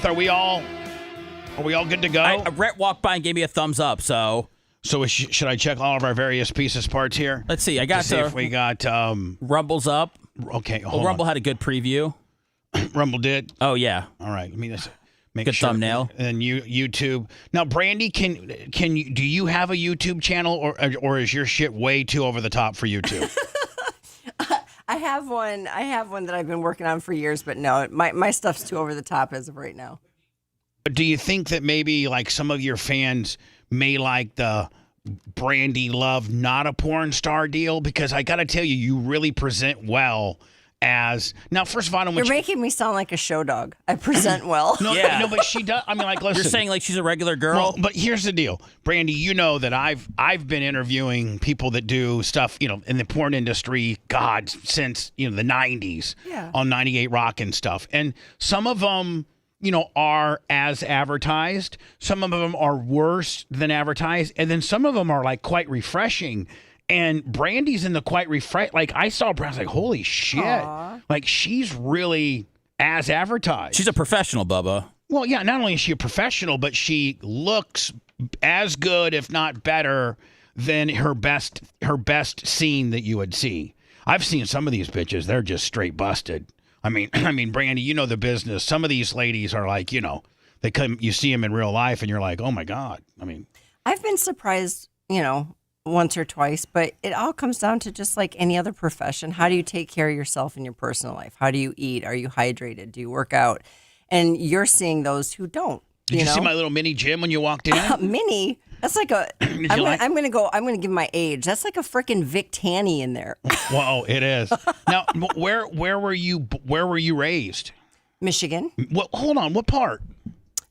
Are we all good to go? Rhett walked by and gave me a thumbs up, so should I check all of our various pieces parts here? let's see. I got See if we got Rumble's up. okay, Well, Rumble had a good preview. Rumble did. Oh, yeah. All right, let me just make Good sure. thumbnail. And YouTube. Now, Brandi, can you do you have a YouTube channel or is your shit way too over the top for YouTube? I have one that I've been working on for years, but no, my stuff's too over the top as of right now. Do you think that maybe like some of your fans may like the Brandi Love not a porn star deal? Because I got to tell you, you really present well as now. First of all, I don't want You're making me sound like a show dog. I present well. Yeah. No, but she does. I mean, like, listen. You're saying like she's a regular girl? Well, but here's the deal, Brandi. You know that I've been interviewing people that do stuff, in the porn industry, God, since the '90s, on 98 Rock and stuff, and some of them, are as advertised. Some of them are worse than advertised, and then some of them are like quite refreshing. And Brandi's in the quite refresh. Like I saw Brandi, I was like, holy shit! Aww. Like she's really as advertised. She's a professional, Bubba. Well, yeah, not only is she a professional, but she looks as good, if not better, than her best scene that you would see. I've seen some of these bitches; they're just straight busted. I mean, Brandi, you know the business. Some of these ladies are like, they come. You see them in real life, and you're like, oh my god. I mean, I've been surprised, once or twice, but it all comes down to just like any other profession. How do you take care of yourself in your personal life? How do you eat? Are you hydrated? Do you work out? And you're seeing those who don't. Did you see my little mini gym when you walked in? Mini? That's like a. I'm gonna give my age. That's like a freaking Vic Tanny in there. Whoa, it is. Now, where were you? Where were you raised? Michigan. What? Hold on. What part?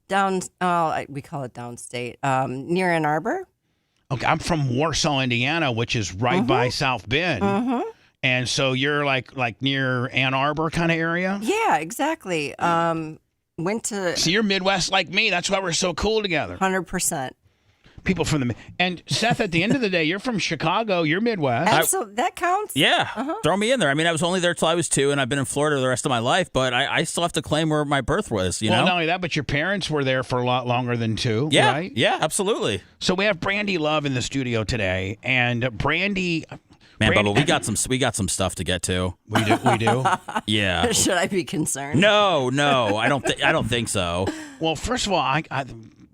We call it downstate. Near Ann Arbor. Okay, I'm from Warsaw, Indiana, which is right by South Bend. And so you're like near Ann Arbor kind of area? Yeah, exactly. Went to. So you're Midwest like me. That's why we're so cool together. 100%. People from and Seth, at the end of the day, you're from Chicago. You're Midwest. So that counts? Yeah. Throw me in there. I mean, I was only there till I was 2, and I've been in Florida the rest of my life, but I still have to claim where my birth was, Well, not only that, but your parents were there for a lot longer than 2, yeah, right? Yeah, absolutely. So we have Brandi Love in the studio today, and Brandi... Man, Bubba, we got some stuff to get to. We do? Yeah. Should I be concerned? No, I don't think so. Well, first of all,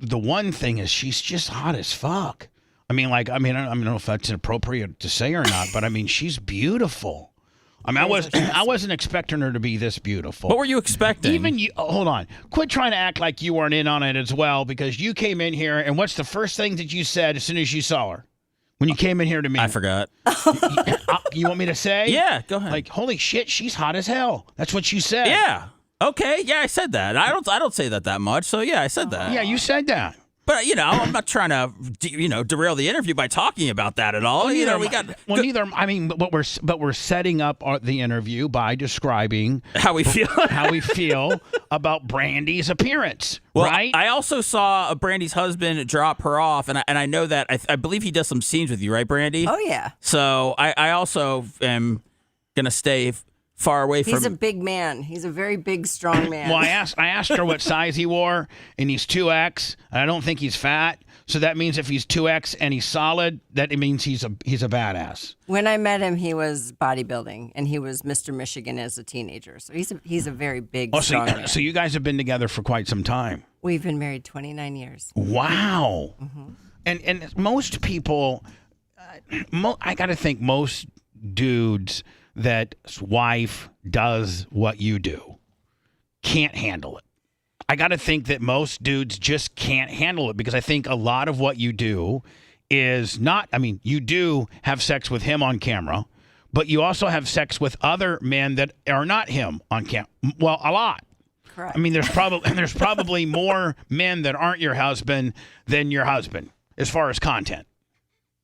the one thing is she's just hot as fuck. I don't know if that's appropriate to say or not, but I mean, she's beautiful. I mean, I wasn't expecting her to be this beautiful. What were you expecting? Even you, hold on. Quit trying to act like you weren't in on it as well, because you came in here, and what's the first thing that you said as soon as you saw her? When you came in here to me? I forgot. You want me to say? Yeah, go ahead. Like, holy shit, she's hot as hell. That's what you said. Yeah. Okay. Yeah, I said that. I don't say that much. So yeah, I said that. Yeah, you said that. But I'm not trying to derail the interview by talking about that at all. Neither. I mean, but we're setting up the interview by describing how we feel about Brandi's appearance. Well, right. I also saw Brandi's husband drop her off, and I know that I believe he does some scenes with you, right, Brandi? Oh yeah. So I also am gonna stay far away from. He's a big man. He's a very big, strong man. Well, I asked her what size he wore, and he's 2X, and I don't think he's fat. So that means if he's 2X and he's solid, that means he's a badass. When I met him, he was bodybuilding, and he was Mr. Michigan as a teenager. So he's a very big, strong man. So you guys have been together for quite some time. We've been married 29 years. Wow. Mm-hmm. And most people, I got to think most dudes that wife does what you do can't handle it. I got to think that most dudes just can't handle it, because I think a lot of what you do is not, you do have sex with him on camera, but you also have sex with other men that are not him on camera. Well, a lot. Correct. There's probably more men that aren't your husband than your husband as far as content.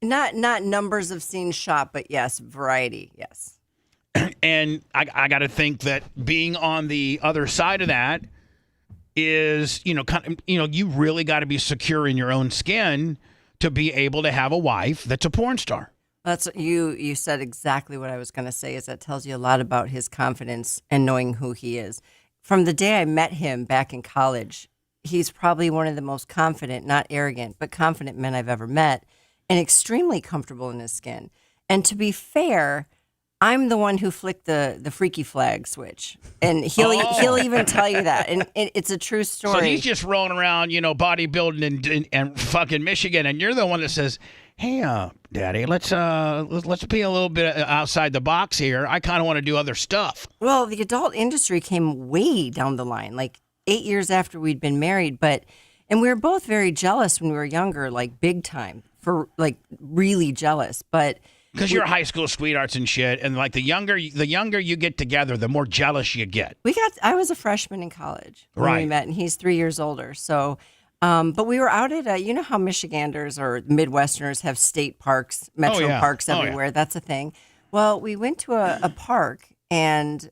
Not numbers of scenes shot, but yes, variety, yes. And I got to think that being on the other side of that is, you really got to be secure in your own skin to be able to have a wife that's a porn star. That's you said exactly what I was going to say. Is that tells you a lot about his confidence and knowing who he is. from the day I met him back in college, he's probably one of the most confident, not arrogant, but confident men I've ever met, and extremely comfortable in his skin. And to be fair, I'm the one who flicked the freaky flag switch, and he'll even tell you that, and it's a true story. So he's just rolling around, bodybuilding and fucking Michigan, and you're the one that says, "Hey, Daddy, let's be a little bit outside the box here. I kind of want to do other stuff." Well, the adult industry came way down the line, like 8 years after we'd been married, and we were both very jealous when we were younger, like big time, for like really jealous, but. Because you're high school sweethearts and shit, and like the younger you get together, the more jealous you get. I was a freshman in college when we met, and he's 3 years older. So, but we were out at you know how Michiganders or Midwesterners have state parks, metro parks everywhere. Yeah. That's a thing. Well, we went to a park and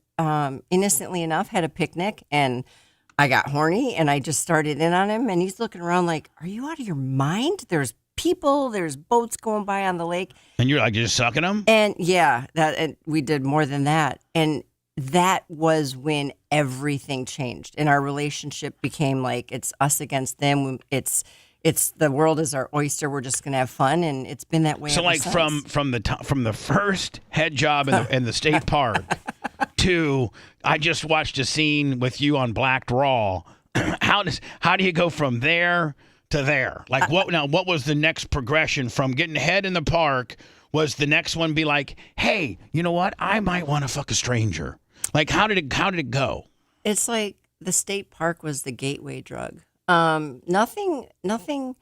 innocently enough had a picnic, and I got horny and I just started in on him, and he's looking around like, "Are you out of your mind? There's people, there's boats going by on the lake." And you're like, you're just sucking them? And and we did more than that. And that was when everything changed. And our relationship became like, it's us against them. It's the world is our oyster. We're just going to have fun. And it's been that way. So like since. from the first head job in the state park to, I just watched a scene with you on Black Raw. How do you go from there to there? Like what was the next progression from getting head in the park? Was the next one be like, "Hey, you know what? I might want to fuck a stranger." Like how did it go? It's like the state park was the gateway drug. Nothing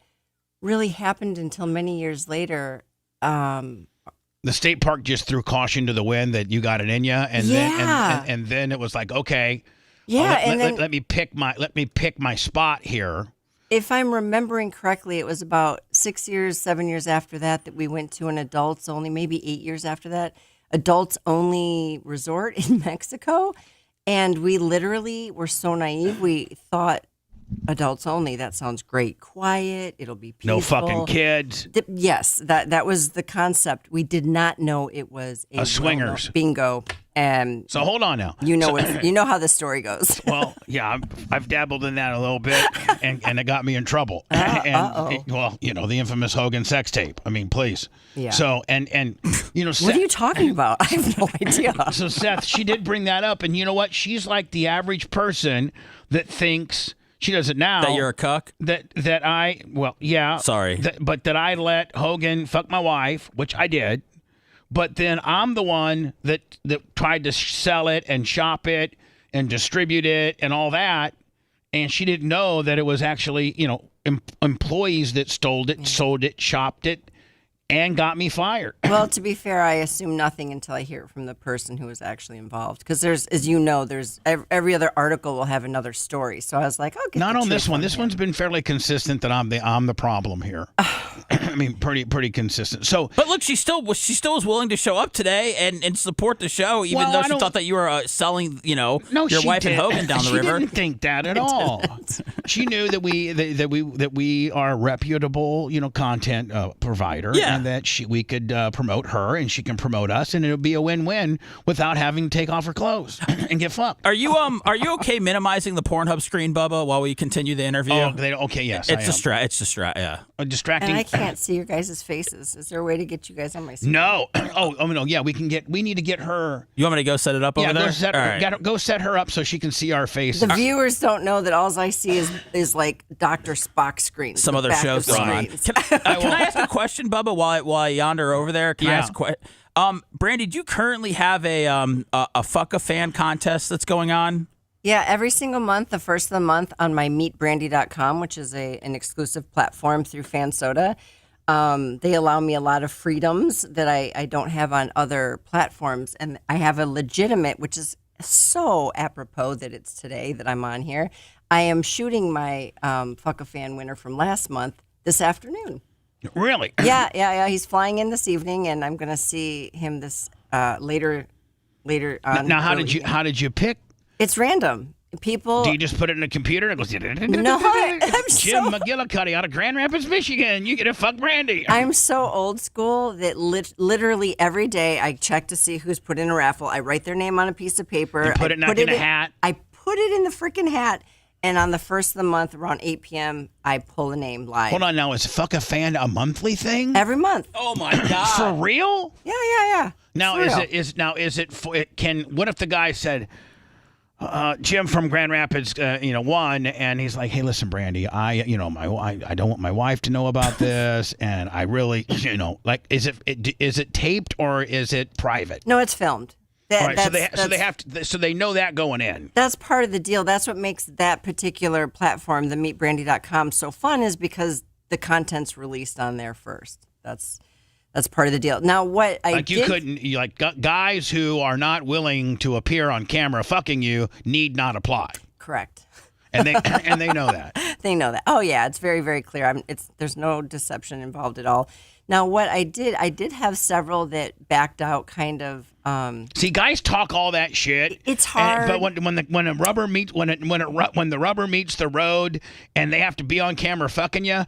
really happened until many years later. The state park just threw caution to the wind that you got it in you, and then it was like, okay, let me pick my spot here. If I'm remembering correctly, it was about 6 years, 7 years after that we went to an adults only, maybe 8 years after that, adults only resort in Mexico. And we literally were so naive. We thought adults only, that sounds great. Quiet, it'll be peaceful. No fucking kids. Yes, that was the concept. We did not know it was a swingers bingo. And so hold on now. You know how the story goes. Well, yeah, I've dabbled in that a little bit, and it got me in trouble. The infamous Hogan sex tape. I mean, please. Yeah. So and Seth, what are you talking about? I have no idea. So Seth, she did bring that up, and you know what? She's like the average person that thinks. She does it now. That you're a cuck? Sorry. But that I let Hogan fuck my wife, which I did. But then I'm the one that tried to sell it and shop it and distribute it and all that. And she didn't know that it was actually, employees that stole it, sold it, shopped it, and got me fired. Well, to be fair, I assume nothing until I hear it from the person who was actually involved. Because there's every other article will have another story. So I was like, okay. Not on this one. This one's been fairly consistent that I'm the problem here. I mean, pretty consistent. So, but look, she still was willing to show up today and support the show, even though she thought that you were selling, your wife and Hogan down the river. She didn't think that at all. She knew that we are reputable, content provider. Yeah. And that we could promote her and she can promote us, and it'll be a win-win without having to take off her clothes and get fucked. Are you okay minimizing the Pornhub screen, Bubba, while we continue the interview? Okay, yes. It's yeah. Distracting. And I can't see your guys' faces. Is there a way to get you guys on my screen? No. No. Yeah, we need to get her. You want me to go set it up over there? Go set her up so she can see our faces. The viewers don't know that all I see is like Dr. Spock screen. Some other shows going on. Can I ask a question, Bubba, while yonder over there? Can I ask a question? Brandi, do you currently have a fuck a fan contest that's going on? Yeah, every single month, the first of the month on my meetbrandi.com, which is an exclusive platform through FanSoda. They allow me a lot of freedoms that I don't have on other platforms. And I have a legitimate, which is so apropos that it's today that I'm on here. I am shooting my fuck a fan winner from last month this afternoon. Really? Yeah. He's flying in this evening, and I'm going to see him this later on. Now, how did you pick? It's random. People. Do you just put it in a computer and it goes? No, Jim McGillicuddy out of Grand Rapids, Michigan. You get to fuck Brandi. I'm so old school that literally every day I check to see who's put in a raffle. I write their name on a piece of paper. You put it in a hat. I put it in the freaking hat. And on the first of the month, around 8 p.m., I pull the name live. Hold on now. Is Fuck a Fan a monthly thing? Every month. Oh my God. For real? Yeah. Now, For what if the guy said, Jim from Grand Rapids, won, and he's like, hey, listen, Brandi, I don't want my wife to know about this, and I really, is it taped or is it private? No, it's filmed. All right, so they know that going in. That's part of the deal. That's what makes that particular platform, the meetbrandi.com, so fun, is because the content's released on there first. That's part of the deal. Now, what I guys who are not willing to appear on camera fucking you need not apply. Correct. And they know that. They know that. Oh yeah, it's very, very clear. There's no deception involved at all. Now, what I did have several that backed out, kind of. See, guys talk all that shit. It's hard. But when the rubber meets the road, and they have to be on camera fucking you,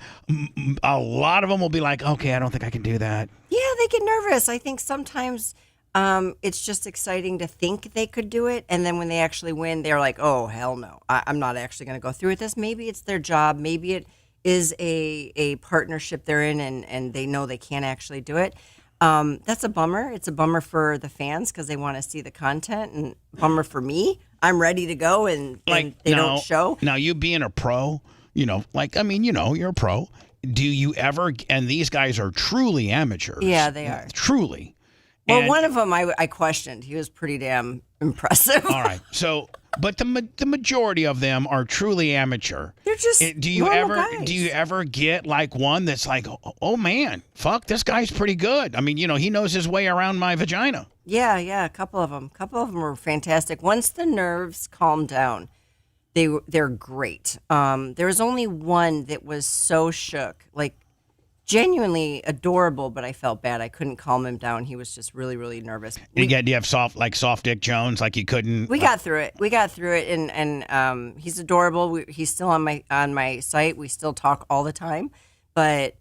a lot of them will be like, "Okay, I don't think I can do that." Yeah, they get nervous. I think sometimes it's just exciting to think they could do it, and then when they actually win, they're like, "Oh hell no, I'm not actually going to go through with this." Maybe it's their job. Maybe it is a partnership they're in, and they know they can't actually do it. That's a bummer. It's a bummer for the fans because they want to see the content, and bummer for me. I'm ready to go, and they don't show. Now, you being a pro, you're a pro. Do you ever, and these guys are truly amateurs. Yeah, they are. Truly. Well, one of them I questioned. He was pretty damn impressive. All right. So, but the majority of them are truly amateur. They're just normal guys. Do you ever get like one that's like, oh man, fuck, this guy's pretty good. I mean, he knows his way around my vagina. Yeah, a couple of them. Were fantastic. Once the nerves calmed down, they're great. There was only one that was so shook, like genuinely adorable, but I felt bad. I couldn't calm him down. He was just really, really nervous. Do you have soft Dick Jones? Like you couldn't. We got through it, and he's adorable. He's still on my site. We still talk all the time, but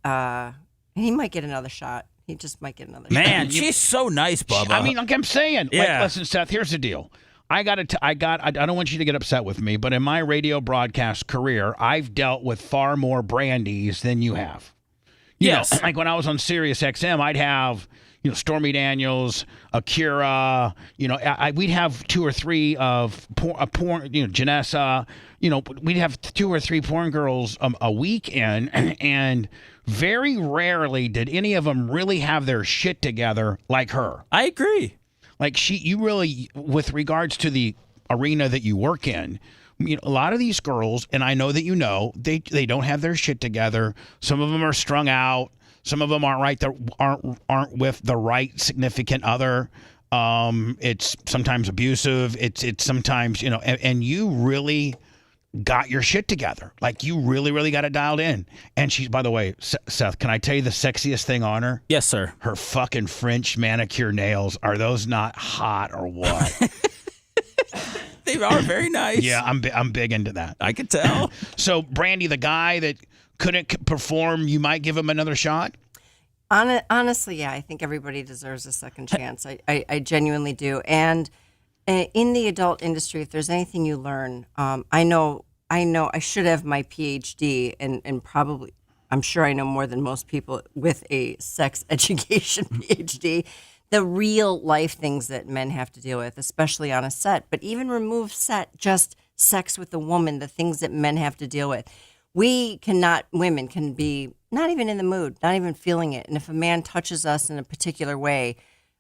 he might get another shot. He just might get another shot. Man, she's so nice, Bubba. I mean, like I'm saying, yeah. Listen, Seth. Here's the deal. I don't want you to get upset with me, but in my radio broadcast career, I've dealt with far more Brandis than you have. Yes. Like when I was on Sirius XM, I'd have, Stormy Daniels, Akira, we'd have two or three of porn, Janessa, we'd have two or three porn girls a weekend, and very rarely did any of them really have their shit together like her. I agree. Like you really, with regards to the arena that you work in, a lot of these girls, and I know that they don't have their shit together. Some of them are strung out. Some of them aren't with the right significant other. It's sometimes abusive. It's sometimes and you really got your shit together. Like you really, really got it dialed in. And she's, by the way, Seth, can I tell you the sexiest thing on her? Yes, sir. Her fucking French manicure nails. Are those not hot or what? They are very nice. Yeah, I'm big into that. I can tell. So, Brandi, the guy that couldn't perform, you might give him another shot? Honestly, yeah, I think everybody deserves a second chance. I genuinely do. And in the adult industry, if there's anything you learn, I know I should have my PhD and probably, I'm sure I know more than most people with a sex education PhD. The real life things that men have to deal with, especially on a set, but even remove just sex with a woman, the things that men have to deal with. Women can be not even in the mood, not even feeling it. And if a man touches us in a particular way,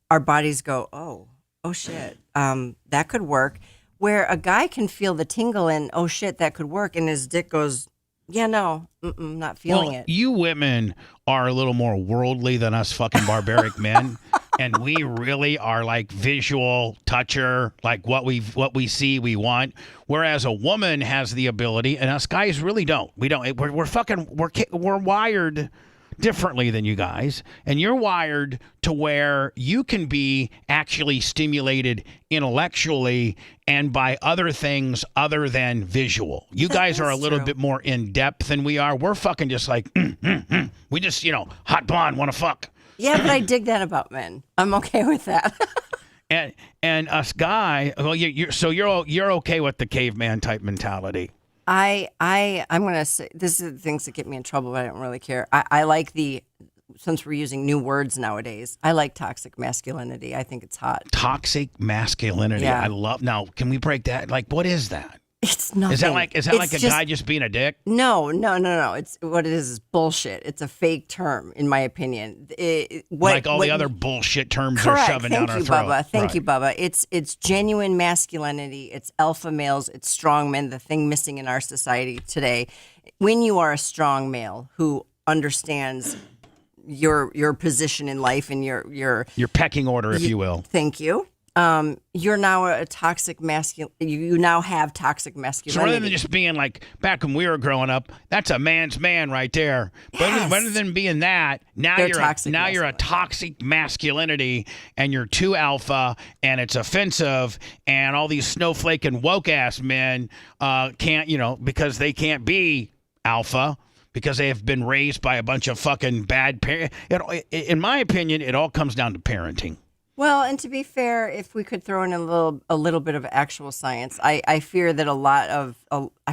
our bodies go, oh shit, that could work. Where a guy can feel the tingle and, oh shit, that could work. And his dick goes, yeah, no, not feeling it. You women are a little more worldly than us fucking barbaric men. And we really are like visual toucher, like what we see, we want. Whereas a woman has the ability, and us guys really don't. We don't. We're wired differently than you guys, and you're wired to where you can be actually stimulated intellectually and by other things other than visual. You guys are a little bit more in depth than we are. We're fucking just like we just hot blonde want to fuck. Yeah, but I dig that about men. I'm okay with that. and us guy. Well, you're okay with the caveman type mentality. I'm gonna say this is the things that get me in trouble, but I don't really care. I like since we're using new words nowadays, I like toxic masculinity. I think it's hot. Toxic masculinity. Yeah. I love. Now, can we break that? Like, what is that? It's nothing. Is that like a guy just being a dick? No. It's what it is bullshit. It's a fake term, in my opinion. Like all the other bullshit terms correct. are shoving down our throat. Bubba. Thank you, Bubba. It's genuine masculinity. It's alpha males. It's strong men. The thing missing in our society today, when you are a strong male who understands your position in life and your pecking order, if you will. Thank you. You're now a toxic masculine. You now have toxic masculinity. So rather than just being like back when we were growing up, that's a man's man right there. Yes. Rather than being that, now you're a toxic masculinity, and you're too alpha, and it's offensive, and all these snowflake and woke ass men can't, because they can't be alpha. Because they have been raised by a bunch of fucking bad parents. In my opinion, it all comes down to parenting. Well, and to be fair, if we could throw in a little bit of actual science, I fear that a lot of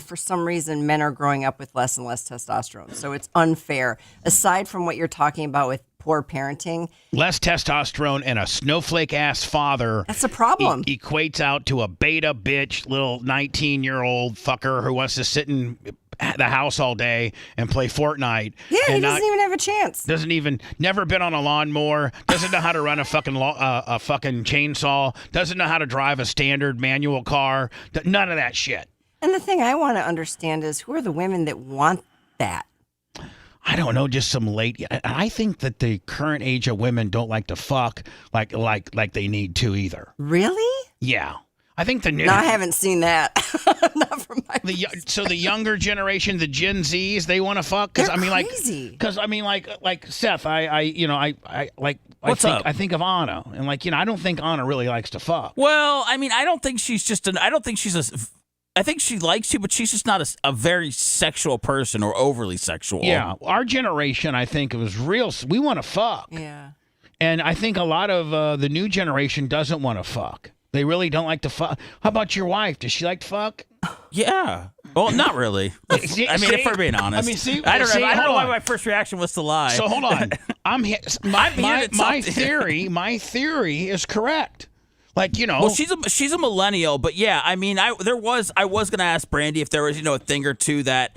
for some reason men are growing up with less and less testosterone, so it's unfair. Aside from what you're talking about with poor parenting, less testosterone and a snowflake ass father. That's a problem. Equates out to a beta bitch little 19-year-old fucker who wants to sit in the house all day and play Fortnite. Yeah, he doesn't even have a chance. Never been on a lawnmower. Doesn't know how to run a fucking chainsaw. Doesn't know how to drive a standard manual car. None of that shit. And the thing I want to understand is who are the women that want that? I don't know, just some late. I think that the current age of women don't like to fuck like they need to either. Really? Yeah. I think No, I haven't seen that. Not from my so the younger generation, the Gen Zs, they want to fuck because Seth, I think of Anna, and I don't think Anna really likes to fuck. Well, I mean, I think she likes to, but she's just not a very sexual person or overly sexual. Yeah, our generation, I think, it was real. We want to fuck. Yeah, and I think a lot of the new generation doesn't want to fuck. They really don't like to fuck. How about your wife? Does she like to fuck? Yeah. Well, not really. If we're being honest. I don't know why my first reaction was to lie. So hold on. My theory is correct. Well, she's a millennial, but yeah, I mean, I was going to ask Brandi if there was, a thing or two that,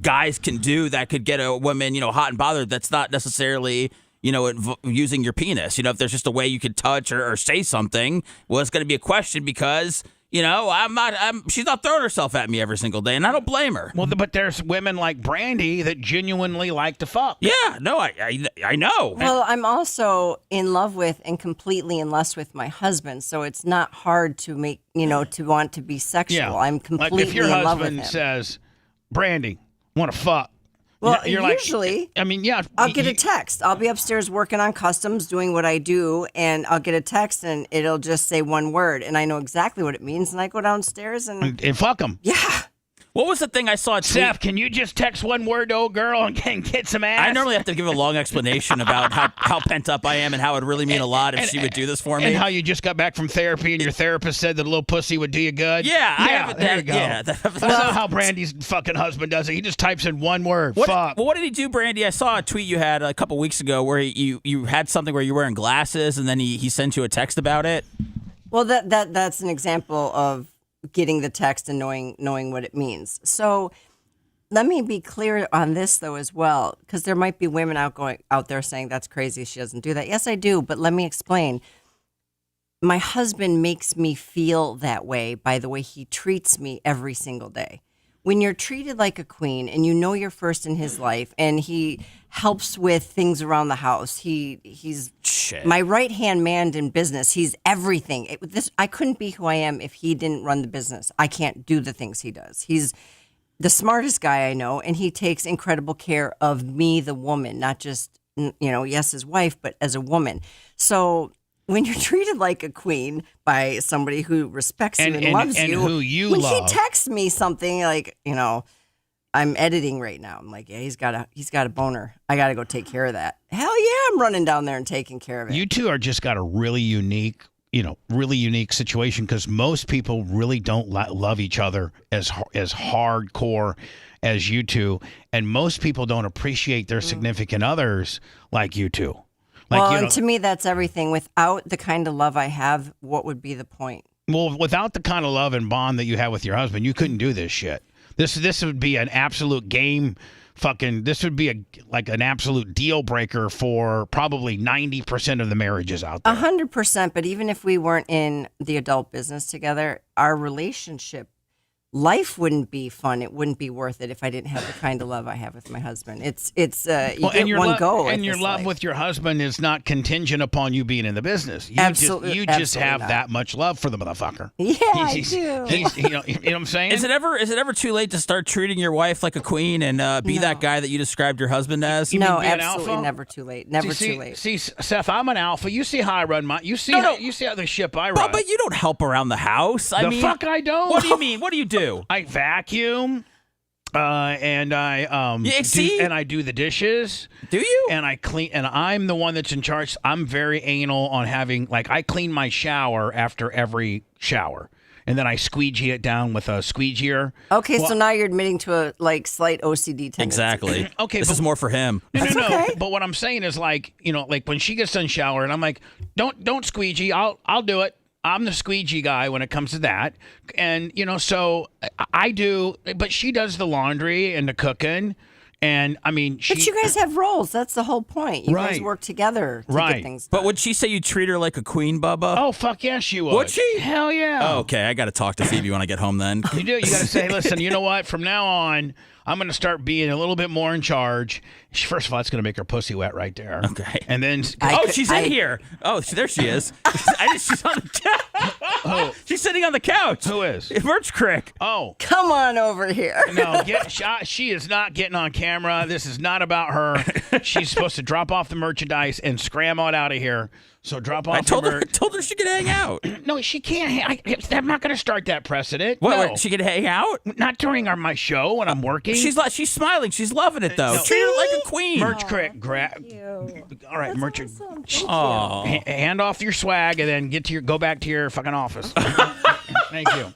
guys can do that could get a woman, hot and bothered. That's not necessarily using your penis. If there's just a way you could touch or say something, well, it's going to be a question because, she's not throwing herself at me every single day, and I don't blame her. Well, but there's women like Brandi that genuinely like to fuck. Yeah, no, I know. Well, I'm also in love with and completely in lust with my husband, so it's not hard to make, to want to be sexual. Yeah. I'm completely if your in love with him. husband says, Brandi, want to fuck. Well, you're usually, I'll get a text. I'll be upstairs working on customs, doing what I do, and I'll get a text, and it'll just say one word, and I know exactly what it means, and I go downstairs and fuck him. Yeah. What was the thing I saw? Seth, can you just text one word to old girl and get some ass? I normally have to give a long explanation about how pent up I am and how it would really mean a lot if she would do this for me. And how you just got back from therapy and your therapist said that a little pussy would do you good. Yeah, there you go. Yeah, that's not how Brandi's fucking husband does it. He just types in one word, fuck. Well, what did he do, Brandi? I saw a tweet you had a couple weeks ago where you had something where you're wearing glasses and then he sent you a text about it. Well, that's an example of getting the text and knowing what it means. So let me be clear on this, though, as well, because there might be women out there saying that's crazy. She doesn't do that. Yes, I do. But let me explain. My husband makes me feel that way by the way he treats me every single day. When you're treated like a queen and you're first in his life and he helps with things around the house, he's my right-hand man in business. He's everything. I couldn't be who I am if he didn't run the business. I can't do the things he does. He's the smartest guy I know, and he takes incredible care of me, the woman, not just, yes, his wife, but as a woman. So when you're treated like a queen by somebody who respects you and loves you, who you when love. he texts me something like, I'm editing right now. I'm like, yeah, he's got a boner. I got to go take care of that. Hell yeah, I'm running down there and taking care of it. You two are just got a really unique really unique situation because most people really don't love each other as hardcore as you two, and most people don't appreciate their significant others like you two. And to me, that's everything. Without the kind of love I have, what would be the point? Well, without the kind of love and bond that you have with your husband, you couldn't do this shit. This would be an absolute game. This would be an absolute deal breaker for probably 90% of the marriages out there. 100%. But even if we weren't in the adult business together, our relationship, life wouldn't be fun. It wouldn't be worth it if I didn't have the kind of love I have with my husband. You get one go. And your love with your husband is not contingent upon you being in the business. Absolutely, you just have not that much love for the motherfucker. Yeah, I do. You know what I'm saying? Is it ever too late to start treating your wife like a queen and be that guy that you described your husband as? No, absolutely never too late. Never too late. See, Seth, I'm an alpha. You see how I run my. You see how the ship I run. But you don't help around the house. I mean, fuck I don't. What do you mean? What do you do? I vacuum, and I do the dishes. Do you? And I clean, and I'm the one that's in charge. I'm very anal on having I clean my shower after every shower, and then I squeegee it down with a squeegeer. Okay, so now you're admitting to a slight OCD tendency. Exactly. Okay, this is more for him. No. Okay. But what I'm saying is when she gets done showering, I'm like, don't squeegee. I'll do it. I'm the squeegee guy when it comes to that. And, so I do, but she does the laundry and the cooking. And, I mean, But you guys have roles. That's the whole point. You guys work together to get things done. But would she say you treat her like a queen, Bubba? Oh, fuck yes, she would. Would she? Hell yeah. Oh, okay, I got to talk to Phoebe when I get home then. You do. You got to say, listen, you know what? From now on, I'm going to start being a little bit more in charge. First of all, it's going to make her pussy wet right there. Okay. And then... she's in here. Oh, there she is. She's on the couch. She's sitting on the couch. Who is? Merch Crick. Oh. Come on over here. No, she is not getting on camera. This is not about her. She's supposed to drop off the merchandise and scram on out of here. So drop off. I told her she could hang out. No, she can't. I'm not going to start that precedent. What? No. She could hang out? Not during my show when I'm working. She's smiling. She's loving it though. Treat her like a queen. Merch Crick, all right, Merch. Awesome. Hand off your swag and then go back to your fucking office. Thank you.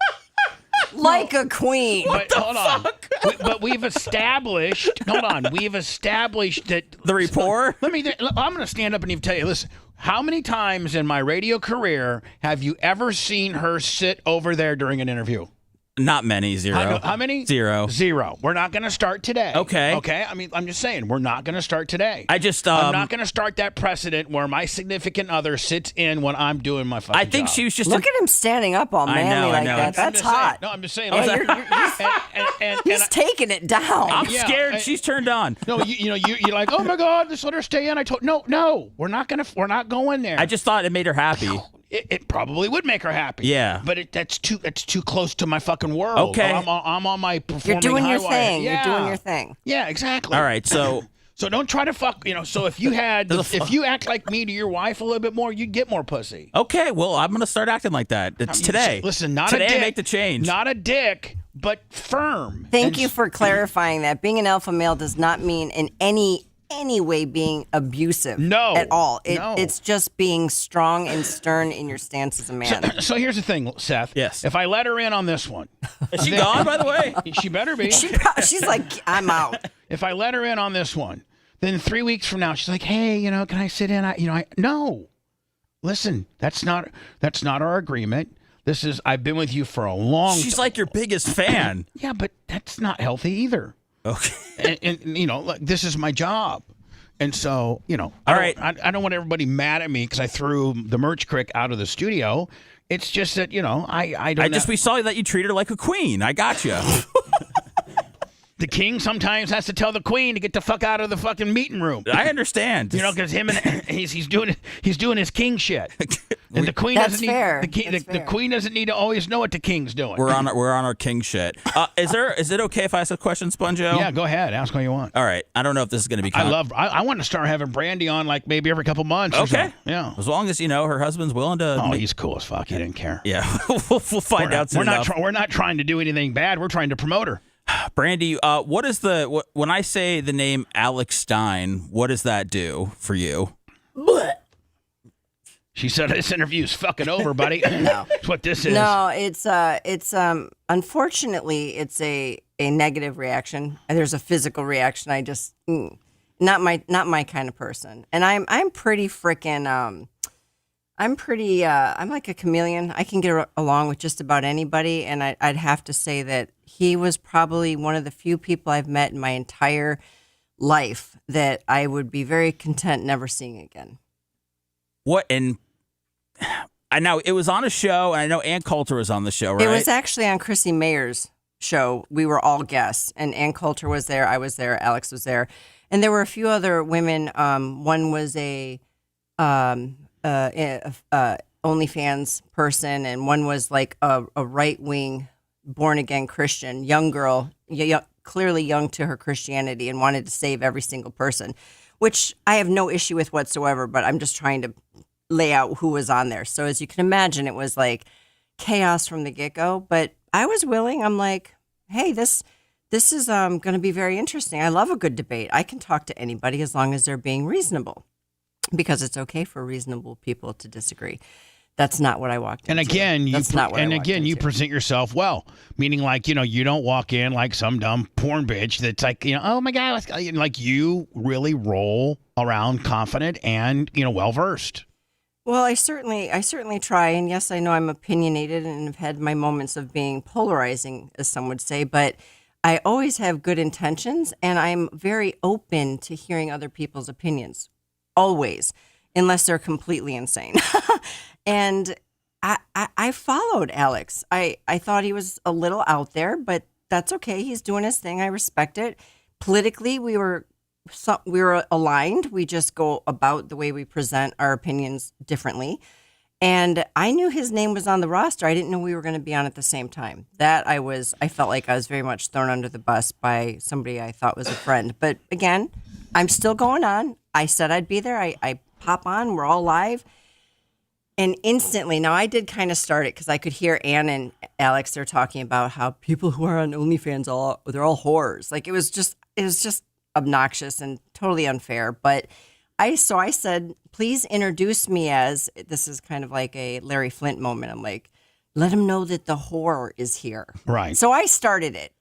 Like a queen. Hold on. But we've established. Hold on. We've established that the rapport. I'm going to stand up and even tell you. Listen. How many times in my radio career have you ever seen her sit over there during an interview? Not many. Zero. How many? Zero. We're not going to start today. Okay. Okay. I mean, I'm just saying we're not going to start today. I'm not going to start that precedent where my significant other sits in when I'm doing my fucking I think job. she was just. Look at him standing up all manly like that. That's hot. No, I'm just saying. He's taking it down. I'm scared. She's turned on. No, you're like, oh my God, just let her stay in. No, we're not going there. I just thought it made her happy. It probably would make her happy. Yeah. But it's too close to my fucking world. Okay. I'm on my performing You're doing your highway. thing. Yeah. You're doing your thing. Yeah, exactly. All right, so don't try to fuck, so if you act like me to your wife a little bit more, you'd get more pussy. Okay, well, I'm going to start acting like that. It's today. Listen, not today a dick. I make the change. Not a dick, but firm. Thank you for clarifying that. Being an alpha male does not mean in any way being abusive. No. At all. No. It's just being strong and stern in your stance as a man. So here's the thing, Seth. Yes. If I let her in on this one. Is she gone, by the way? She better be. She's like, I'm out. If I let her in on this one, then 3 weeks from now, she's like, hey, can I sit in? No. Listen, that's not our agreement. I've been with you for a long time. She's like your biggest fan. Yeah, but that's not healthy either. Okay. And this is my job. And so, I don't want everybody mad at me because I threw the Merch Crick out of the studio. It's just that, we saw that you treat her like a queen. I got you. The king sometimes has to tell the queen to get the fuck out of the fucking meeting room. I understand. Because he's doing his king shit, and the queen That's doesn't fair. need the queen doesn't need to always know what the king's doing. We're on our king shit. Is it okay if I ask a question, Spongeo? Yeah, go ahead. Ask what you want. All right. I don't know if this is going to be. I want to start having Brandi on like maybe every couple months. Okay. Yeah. As long as her husband's willing to. Oh, he's cool as fuck. He didn't care. Yeah. we'll find out soon enough. We're not trying to do anything bad. We're trying to promote her. Brandi, what is when I say the name Alex Stein, what does that do for you? She said this interview's fucking over, buddy. No. That's what this is. No, it's unfortunately it's a negative reaction. There's a physical reaction. I just not my kind of person. And I'm pretty freaking I'm like a chameleon. I can get along with just about anybody, and I'd have to say that he was probably one of the few people I've met in my entire life that I would be very content never seeing again. What? And I know it was on a show, and I know Ann Coulter was on the show, right? It was actually on Chrissy Mayer's show. We were all guests, and Ann Coulter was there. I was there. Alex was there, and there were a few other women. One was a OnlyFans person, and one was like a right-wing, born-again Christian, young girl, clearly young to her Christianity, and wanted to save every single person, which I have no issue with whatsoever, but I'm just trying to lay out who was on there. So as you can imagine, it was like chaos from the get-go, but I was willing. I'm like, hey, this is going to be very interesting. I love a good debate. I can talk to anybody as long as they're being reasonable, because it's okay for reasonable people to disagree. That's not what I walked into. And again, you into. present yourself well, meaning like, you don't walk in like some dumb porn bitch that's like, oh my God, like you really roll around confident and, well-versed. Well, I certainly try. And yes, I know I'm opinionated and have had my moments of being polarizing, as some would say, but I always have good intentions, and I'm very open to hearing other people's opinions. Always, unless they're completely insane. And I followed Alex. I thought he was a little out there, but that's okay. He's doing his thing. I respect it. Politically, we were aligned. We just go about the way we present our opinions differently. And I knew his name was on the roster. I didn't know we were going to be on at the same time. I felt like I was very much thrown under the bus by somebody I thought was a friend. But again, I'm still going on. I said I'd be there. I pop on. We're all live. And instantly, now I did kind of start it because I could hear Ann and Alex, they're talking about how people who are on OnlyFans, they're all whores. Like it was just obnoxious and totally unfair. But I said, please introduce me as, this is kind of like a Larry Flint moment. I'm like, let him know that the whore is here. Right. So I started it.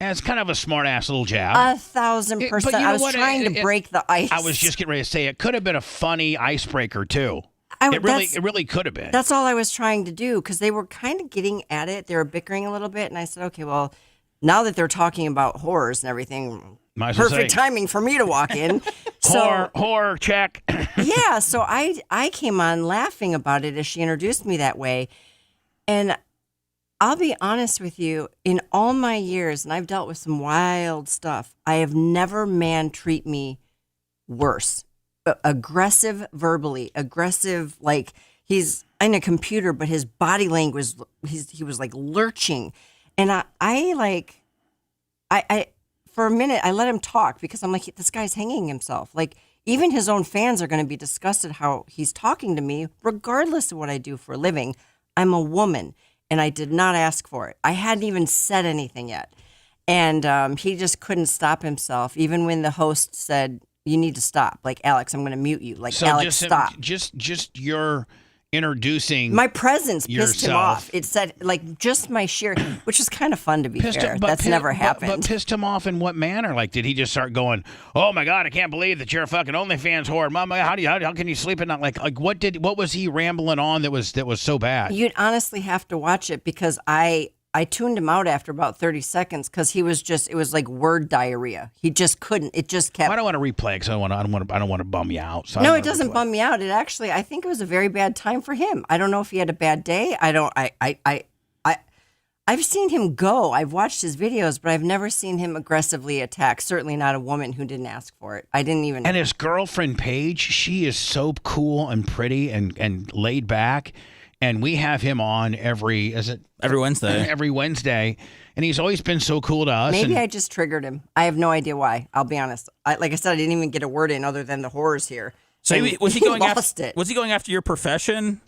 It's kind of a smart-ass little jab. 1,000%. I was trying to break the ice. I was just getting ready to say, it could have been a funny icebreaker, too. It really could have been. That's all I was trying to do, because they were kind of getting at it. They were bickering a little bit, and I said, okay, well, now that they're talking about whores and everything, perfect timing for me to walk in. Whore, check. Yeah, so I came on laughing about it as she introduced me that way. And I'll be honest with you, in all my years, and I've dealt with some wild stuff, I have never man treat me worse. Aggressive verbally, aggressive, like he's in a computer, but his body language, he was like lurching. And I for a minute, I let him talk, because I'm like, this guy's hanging himself. Like, even his own fans are going to be disgusted how he's talking to me, regardless of what I do for a living. I'm a woman, and I did not ask for it. I hadn't even said anything yet. And he just couldn't stop himself, even when the host said, you need to stop. Like, Alex, I'm going to mute you. Like, so Alex, stop. Just your introducing my presence yourself. Pissed him off. It said, like, just my sheer, which is kind of fun, to be fair. That's never happened. But pissed him off in what manner? Like, did he just start going, oh my God, I can't believe that you're a fucking OnlyFans whore. Mama, how can you sleep at night? Like what was he rambling on that was so bad? You'd honestly have to watch it, because I tuned him out after about 30 seconds, because it was like word diarrhea. He just couldn't. It just kept. I don't want to replay, because I don't want to bum you out. So no, it doesn't bum me out. It actually, I think it was a very bad time for him. I don't know if he had a bad day. I've seen him go. I've watched his videos, but I've never seen him aggressively attack. Certainly not a woman who didn't ask for it. I didn't even. And his girlfriend Paige, she is so cool and pretty and laid back. And we have him on every Wednesday. Every Wednesday. And he's always been so cool to us. Maybe I just triggered him. I have no idea why. I'll be honest. Like I said, I didn't even get a word in other than the horrors here. So was he going after your profession?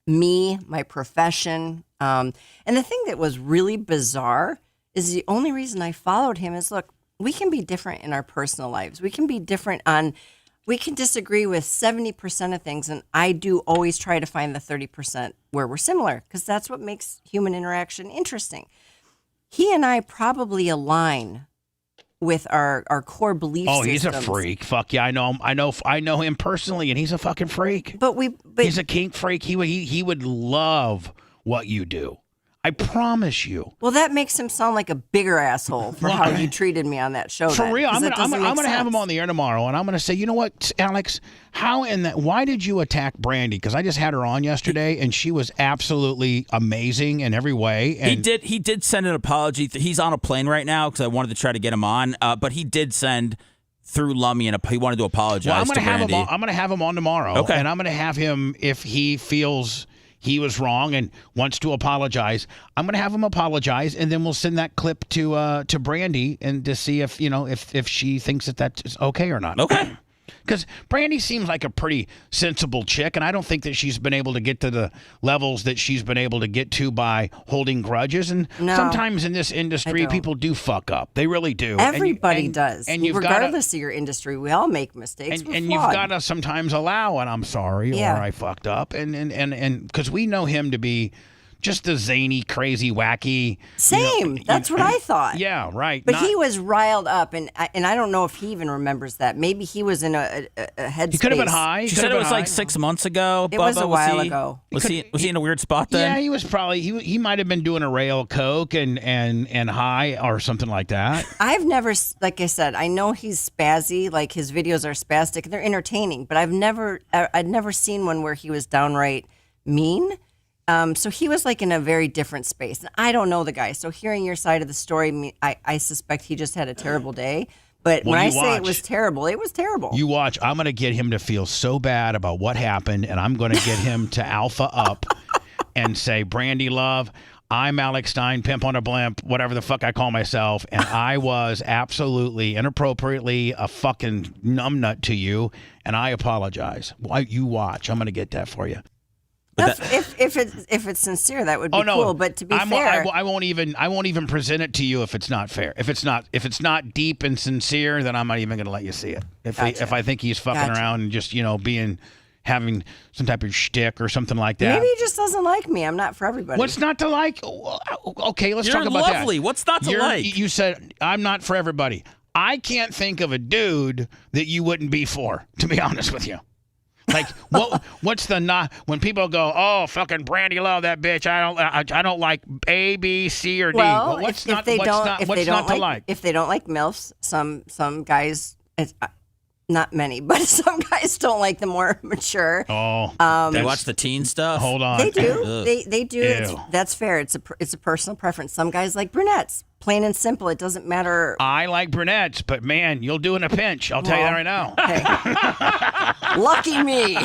Me, my profession. And the thing that was really bizarre is the only reason I followed him is, look, we can be different in our personal lives. We can be different on we can disagree with 70% of things, and I do always try to find the 30% where we're similar, because that's what makes human interaction interesting. He and I probably align with our core belief systems. Oh, he's a freak. Fuck yeah, I know him. I know him personally, and he's a fucking freak. But he's a kink freak. He would love what you do. I promise you. Well, that makes him sound like a bigger asshole for how you treated me on that show. For then, real, I'm that doesn't gonna make have him sense. on the air tomorrow, and I'm gonna say, you know what, Alex, why did you attack Brandi? Because I just had her on yesterday, and she was absolutely amazing in every way. And He did send an apology. He's on a plane right now because I wanted to try to get him on, but he did send through Lummy, and he wanted to apologize well, I'm to gonna have Brandi. him on, I'm gonna have him on tomorrow, Okay. and I'm gonna have him, if he feels he was wrong and wants to apologize, I'm going to have him apologize, and then we'll send that clip to Brandi and to see if if she thinks that that's okay or not. Okay. Because Brandi seems like a pretty sensible chick, and I don't think that she's been able to get to the levels that she's been able to get to by holding grudges. And No, sometimes in this I industry, don't. people do fuck up. They really do. Everybody does. And you've regardless of your industry, we all make mistakes. We're and you've flawed. got to sometimes allow, and I'm sorry, Yeah. or I fucked up, and because we know him to be just a zany, crazy, wacky. Same. That's what I thought. Yeah, right. But he was riled up, and I don't know if he even remembers that. Maybe he was in a headspace. He could have been high. She said it was like 6 months ago. It was Bubba. a while ago. Was he in a weird spot then? Yeah, he was probably he might have been doing a rail coke and high or something like that. I've never, like I said, I know he's spazzy. Like his videos are spastic. They're entertaining, but I'd never seen one where he was downright mean. So he was like in a very different space. And I don't know the guy. So hearing your side of the story, I suspect he just had a terrible day. But when I say it was terrible, it was terrible. You watch. I'm going to get him to feel so bad about what happened, and I'm going to get him to alpha up and say, Brandi Love, I'm Alex Stein, pimp on a blimp, whatever the fuck I call myself, and I was absolutely inappropriately a fucking numbnut to you, and I apologize. You watch. I'm going to get that for you. That's, if it's sincere, that would be cool. But to be fair, I won't even present it to you if it's not fair. If it's not deep and sincere, then I'm not even going to let you see it. If I think he's fucking around and just having some type of shtick or something like that. Maybe he just doesn't like me. I'm not for everybody. What's not to like? Okay, let's You're talk about lovely. that. What's not to like? You said I'm not for everybody. I can't think of a dude that you wouldn't be for, to be honest with you. Like what's the not when people go, oh, fucking Brandi Love, that bitch, I don't like A, B, C, or D. Well, what's if not they what's don't not, if what's they don't not to like? if they don't like MILFs, some guys, not many, but some guys don't like the more mature. Oh, They watch the teen stuff. Hold on. They do. They do. Ew. That's fair. It's a personal preference. Some guys like brunettes. Plain and simple. It doesn't matter. I like brunettes, but man, you'll do in a pinch. I'll tell you that right now. Hey. Lucky me.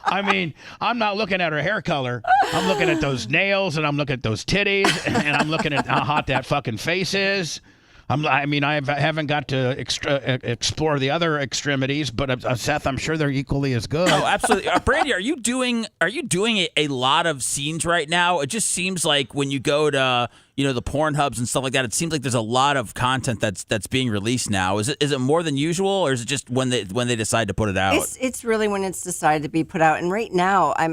I mean, I'm not looking at her hair color. I'm looking at those nails, and I'm looking at those titties, and I'm looking at how hot that fucking face is. I haven't got to explore the other extremities, but Seth, I'm sure they're equally as good. Oh, absolutely. Brandi, are you doing a lot of scenes right now? It just seems like when you go to the porn hubs and stuff like that, it seems like there's a lot of content that's being released now. Is it more than usual, or is it just when they decide to put it out? It's really when it's decided to be put out. And right now, I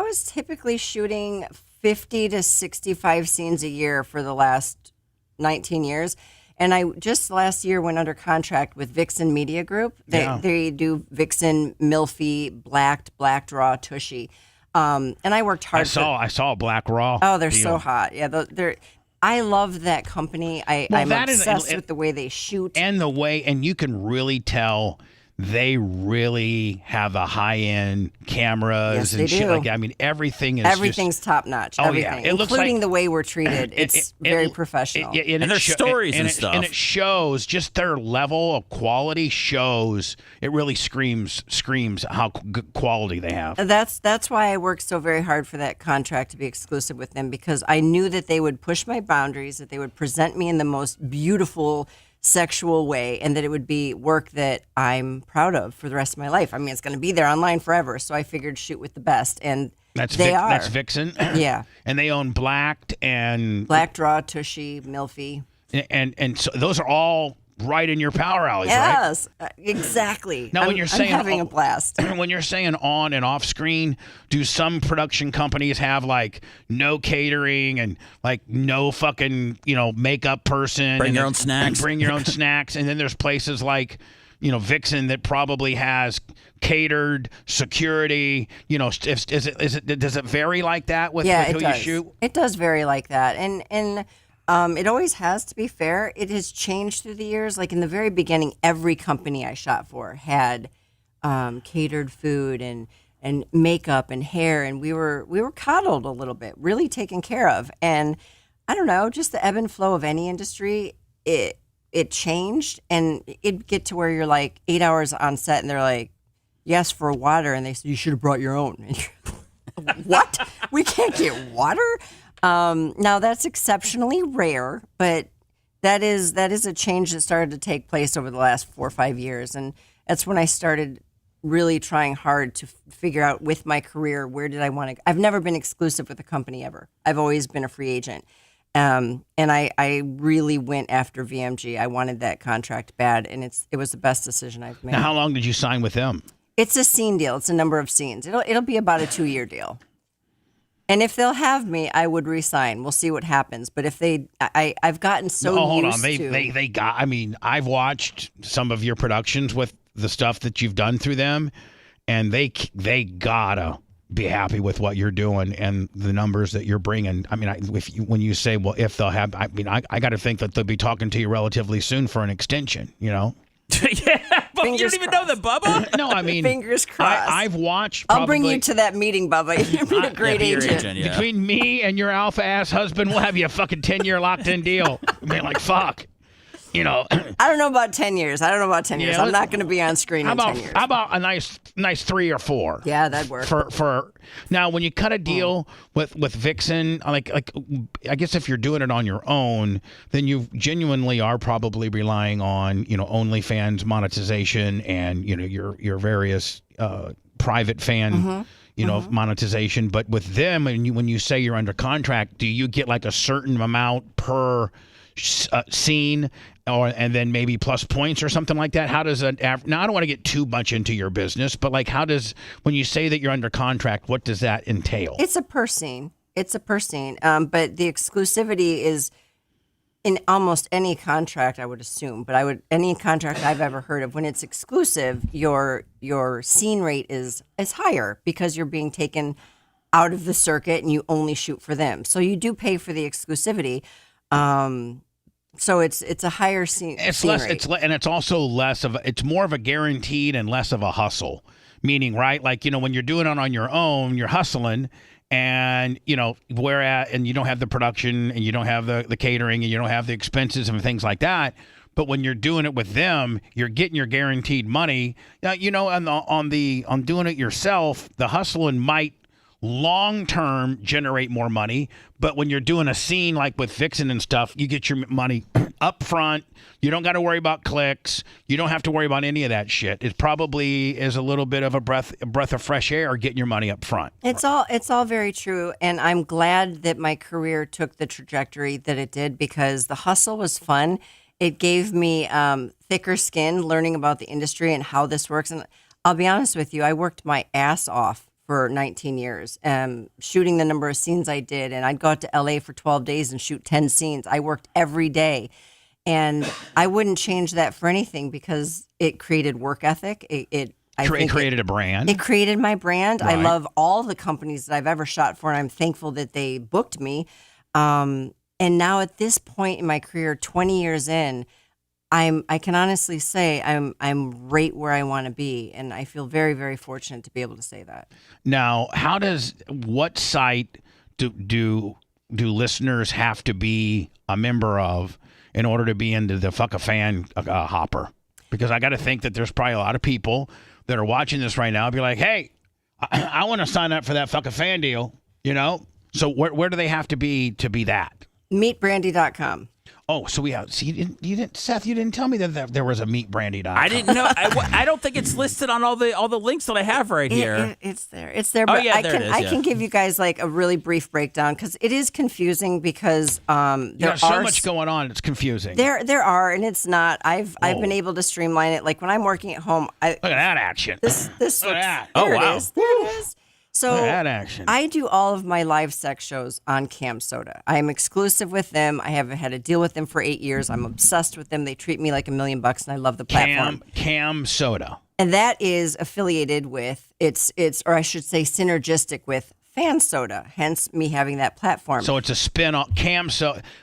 was typically shooting 50 to 65 scenes a year for the last 19 years. And I just last year went under contract with Vixen Media Group. They do Vixen, Milfy, Black Draw, Tushy. And I worked hard. I saw a Black Raw. Oh, they're deal. so hot. Yeah, I love that company. I'm obsessed with the way they shoot. And the way, and you can really tell they really have a high-end cameras Yes, and they shit do. like that. I mean, everything's top notch. Oh, everything, yeah. It looks including like- the way we're treated. It's very professional. And there's stories and stuff. And it shows just their level of quality shows. It really screams how good quality they have. That's why I worked so very hard for that contract to be exclusive with them, because I knew that they would push my boundaries, that they would present me in the most beautiful sexual way, and that it would be work that I'm proud of for the rest of my life. I mean, it's going to be there online forever, so I figured shoot with the best, and That's Vixen. Yeah. And they own Blacked and Black Draw, Tushy, Milfy. and so those are all right in your power alleys, right? Yes, exactly. Now, when you're saying I'm having a blast. When you're saying on and off screen, do some production companies have like no catering and like no fucking makeup person? Bring your own snacks. Bring your own snacks, and then there's places like Vixen that probably has catered security. Does it vary like that with who you shoot? It does vary like that, and it always has, to be fair. It has changed through the years. Like in the very beginning, every company I shot for had catered food and makeup and hair, and we were coddled a little bit, really taken care of. And I don't know, just the ebb and flow of any industry, it changed, and it'd get to where you're like 8 hours on set, and they're like, "Yes, for water," and they said, "You should have brought your own." And you're, what? We can't get water? Now that's exceptionally rare, but that is a change that started to take place over the last 4 or 5 years, and that's when I started really trying hard to figure out with my career, where did I want to. I've never been exclusive with a company ever. I've always been a free agent, and I really went after VMG. I wanted that contract bad, and it was the best decision I've made. Now, how long did you sign with them? It's a scene deal. It's a number of scenes. It'll be about a 2-year deal. And if they'll have me, I would resign. We'll see what happens. But if I've gotten so hold used on. to. They got. I mean, I've watched some of your productions with the stuff that you've done through them, and they gotta be happy with what you're doing and the numbers that you're bringing. I mean, when you say, well, if they'll have, I mean, I got to think that they'll be talking to you relatively soon for an extension. Yeah, but you don't even know that, Bubba. No, I mean, fingers crossed. I've watched. I'll bring you to that meeting, Bubba. You'd be a great agent. Yeah. Between me and your alpha ass husband, we'll have you a fucking 10-year locked in deal. I mean, like, fuck. I don't know about 10 years. I'm not going to be on screen in 10 years. How about a nice 3 or 4? Yeah, that'd work. For now, when you cut a deal with Vixen, like I guess if you're doing it on your own, then you genuinely are probably relying on OnlyFans monetization and your various private fan monetization. But with them, when you say you're under contract, do you get like a certain amount per scene, and then maybe plus points or something like that? How does now, I don't want to get too much into your business, but like, when you say that you're under contract, what does that entail? It's a per scene. But the exclusivity is in almost any contract, I would assume. But any contract I've ever heard of, when it's exclusive, your scene rate is higher because you're being taken out of the circuit and you only shoot for them. So you do pay for the exclusivity. So it's a higher scene rate. And it's also it's more of a guaranteed and less of a hustle. Meaning, right? Like, when you're doing it on your own, you're hustling, and and you don't have the production, and you don't have the catering, and you don't have the expenses and things like that. But when you're doing it with them, you're getting your guaranteed money. Now, on doing it yourself, the hustling might long-term generate more money, but when you're doing a scene like with Vixen and stuff, you get your money up front. You don't got to worry about clicks. You don't have to worry about any of that shit. It probably is a little bit of a breath of fresh air getting your money up front. It's all very true, and I'm glad that my career took the trajectory that it did, because the hustle was fun. It gave me thicker skin learning about the industry and how this works. And I'll be honest with you, I worked my ass off for 19 years, shooting the number of scenes I did. And I'd go out to LA for 12 days and shoot 10 scenes. I worked every day. And I wouldn't change that for anything, because it created work ethic. It created a brand. It created my brand. Right. I love all the companies that I've ever shot for, and I'm thankful that they booked me. And now at this point in my career, 20 years in, I can honestly say I'm right where I want to be, and I feel very, very fortunate to be able to say that. Now, what site do listeners have to be a member of in order to be into the fuck a fan hopper? Because I got to think that there's probably a lot of people that are watching this right now and be like, hey, I want to sign up for that fuck a fan deal, So where do they have to be that? Meetbrandi.com. Oh, so we have. See, you didn't, Seth. You didn't tell me that there was a meetbrandy.com. I didn't know. I don't think it's listed on all the links that I have right here. It's there. It's there. But yeah, there it is, I can give you guys like a really brief breakdown because it is confusing because There's so much going on. It's confusing. There are, and it's not. I've been able to streamline it. Like when I'm working at home, Look at that action. This Look at that. There wow. it is. There it is. So Look at that action. I do all of my live sex shows on Cam Soda. I am exclusive with them. I have had a deal with them for 8 years. I'm obsessed with them. They treat me like $1 million, and I love the platform. Cam Soda. And that is affiliated with or I should say synergistic with Fan Soda, hence me having that platform. So it's a spin-off.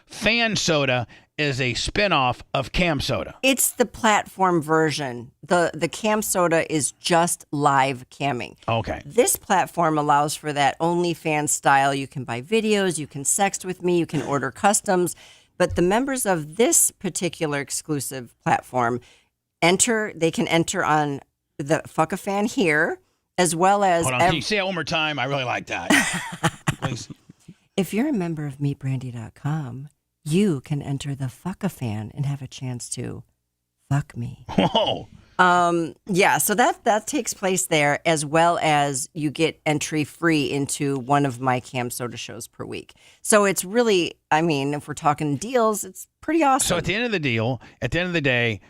Fan Soda is a spin-off of Cam Soda. It's the platform version. The Cam Soda is just live camming. Okay. This platform allows for that OnlyFans style. You can buy videos, you can sext with me, you can order customs. But the members of this particular exclusive platform they can enter on the Fuck a Fan here, as well as... Hold on, can you say it one more time? I really like that. Please. If you're a member of meetbrandy.com, you can enter the Fuck a Fan and have a chance to fuck me. Whoa. Yeah, so that takes place there, as well as you get entry free into one of my Cam Soda shows per week. So it's really, I mean, if we're talking deals, it's pretty awesome. So at the end of the day,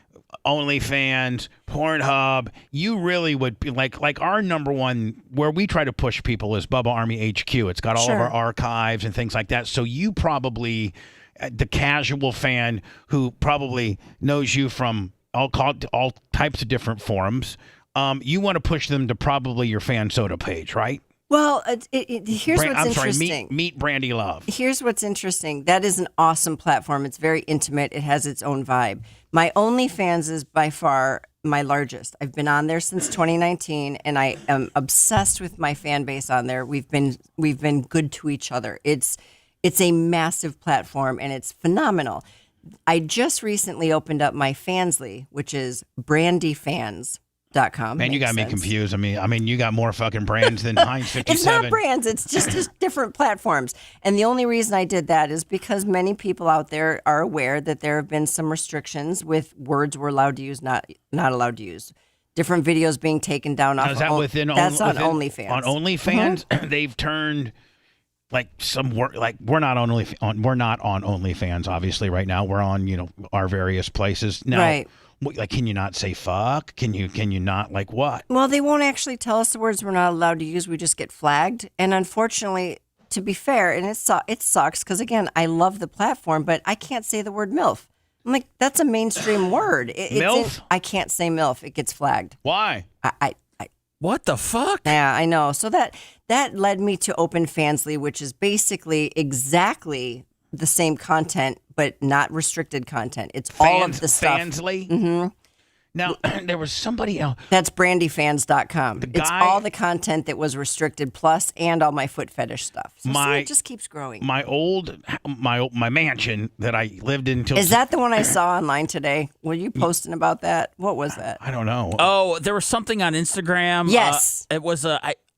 OnlyFans, Pornhub, you really would be like our number one where we try to push people is Bubba Army HQ. It's got all of our archives and things like that. So you probably, the casual fan who probably knows you from all types of different forums, you want to push them to probably your Fan Soda page, right? Well, here's what's interesting. Meet Brandi Love. Here's what's interesting. That is an awesome platform. It's very intimate. It has its own vibe. My OnlyFans is by far my largest. I've been on there since 2019, and I am obsessed with my fan base on there. We've been good to each other. It's a massive platform, and it's phenomenal. I just recently opened up my Fansly, which is brandyfans.com. Man, you got me confused. I mean, you got more fucking brands than Heinz 57. It's not brands. It's just different platforms. And the only reason I did that is because many people out there are aware that there have been some restrictions with words we're allowed to use, not allowed to use. Different videos being taken down off. Is that within? That's on OnlyFans. On OnlyFans, they've turned like some work. Like we're not on OnlyFans. Obviously, right now we're on our various places now. Right. Like, can you not say fuck? Can you not, like, what? Well, they won't actually tell us the words we're not allowed to use. We just get flagged. And unfortunately, to be fair, and it sucks because, again, I love the platform, but I can't say the word MILF. I'm like, that's a mainstream word. MILF? I can't say MILF. It gets flagged. Why? What the fuck? Yeah, I know. So that led me to Open Fansly, which is basically exactly the same content, but not restricted content. It's all of the stuff. Fansly? Mm-hmm. Now, there was somebody else. That's brandyfans.com. It's all the content that was restricted plus and all my foot fetish stuff. So it just keeps growing. My mansion that I lived in until... Is that the one I saw online today? Were you posting about that? What was that? I don't know. Oh, there was something on Instagram. Yes. It was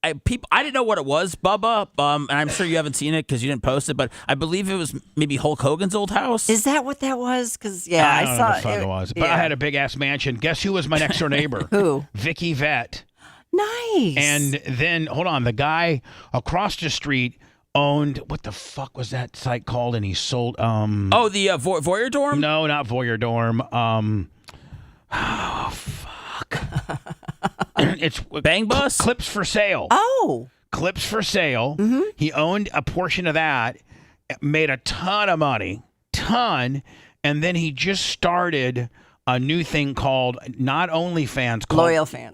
I didn't know what it was, Bubba, and I'm sure you haven't seen it because you didn't post it, but I believe it was maybe Hulk Hogan's old house. Is that what that was? Because, I saw know what the fuck it was. But I had a big-ass mansion. Guess who was my next-door neighbor? Who? Vicky Vett. Nice. And then, hold on, the guy across the street owned, what the fuck was that site called? And he sold, the Voyeur Dorm? No, not Voyeur Dorm. Oh, fuck. It's Bang Bus? Clips for Sale. Oh. Clips for Sale. Mm-hmm. He owned a portion of that, made a ton of money, and then he just started a new thing called not OnlyFans, called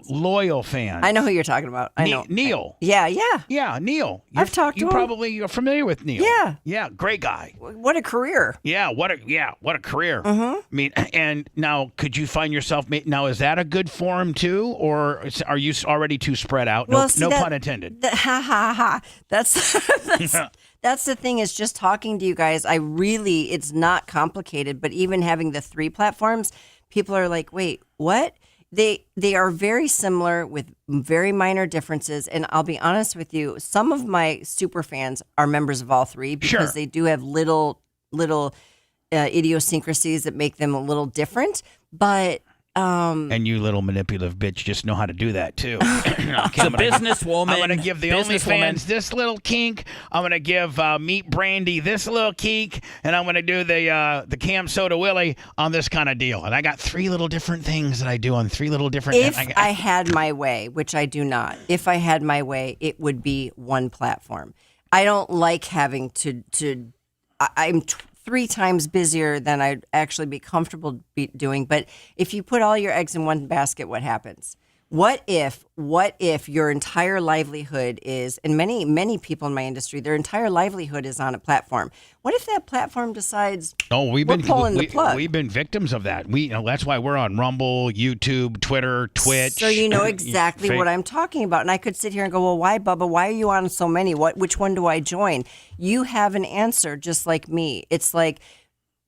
Loyal Fans. I know who you're talking about. I know. Neil. Yeah. Yeah, Neil. I've talked to him. You're familiar with Neil. Yeah, great guy. What a career. What a career. Mm-hmm. I mean, and now could you find yourself now? Is that a good forum too, or are you already too spread out? No pun intended. That's the thing, is just talking to you guys. It's not complicated, but even having the 3 platforms, people are like, wait, what? They are very similar with very minor differences. And I'll be honest with you, some of my super fans are members of all 3 because they do have little idiosyncrasies that make them a little different, but. And you little manipulative bitch just know how to do that too. Okay, The businesswoman. I'm going to give the OnlyFans this little kink. I'm going to give Meet Brandi this little kink, and I'm going to do the Cam Soda Willie on this kind of deal. And I got 3 little different things that I do on 3 little different. If I had my way, which I do not, if I had my way, it would be one platform. I don't like having to. I'm 3 times busier than I'd actually be comfortable doing. But if you put all your eggs in one basket, what happens? What if your entire livelihood is, and many people in my industry, their entire livelihood is on a platform. What if that platform decides, we're pulling the plug? We've been victims of that. That's why we're on Rumble, YouTube, Twitter, Twitch. So you know exactly what I'm talking about. And I could sit here and go, well, why, Bubba? Why are you on so many? Which one do I join? You have an answer just like me. It's like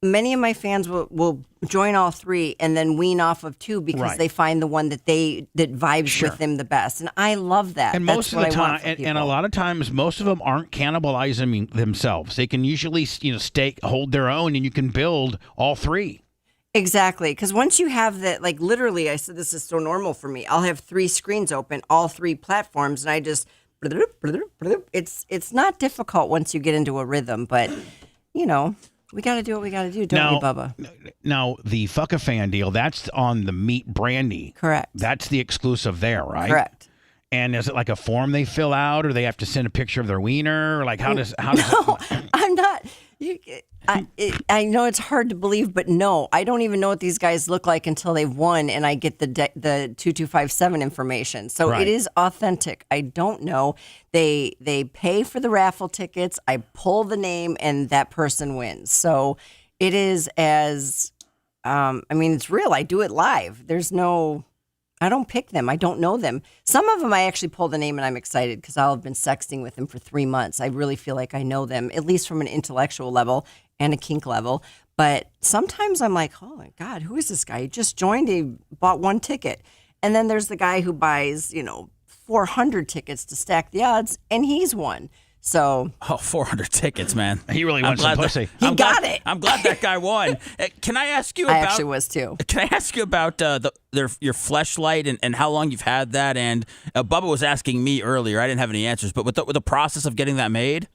many of my fans will join all 3 and then wean off of 2 because they find the one that vibes with them the best. And I love that. And That's most of what the I want time, from and a people. lot of times, most of them aren't cannibalizing themselves. They can usually, hold their own, and you can build all 3. Exactly. Because once you have that, like literally, I said this is so normal for me. I'll have 3 screens open, all 3 platforms, and I just, it's not difficult once you get into a rhythm, but, we got to do what we got to do, don't we, Bubba? Now, the Fuck-a-Fan deal, that's on the Meet Brandi. Correct. That's the exclusive there, right? Correct. And is it like a form they fill out, or they have to send a picture of their wiener? Or like how does No, I'm not. I know it's hard to believe, but no, I don't even know what these guys look like until they've won, and I get the 2257 information. So Right. It is authentic. I don't know. They pay for the raffle tickets. I pull the name, and that person wins. So it is as, it's real. I do it live. There's no. I don't pick them. I don't know them. Some of them I actually pull the name and I'm excited because I'll have been sexting with them for 3 months. I really feel like I know them, at least from an intellectual level and a kink level. But sometimes I'm like, oh my God, who is this guy? He just joined, he bought 1 ticket. And then there's the guy who buys, 400 tickets to stack the odds, and he's won. So 400 tickets, man. He really wants some pussy. He got it. I'm glad that guy won. Can I ask you about? I actually was too. Can I ask you about your fleshlight and how long you've had that? And Bubba was asking me earlier. I didn't have any answers, but with the process of getting that made.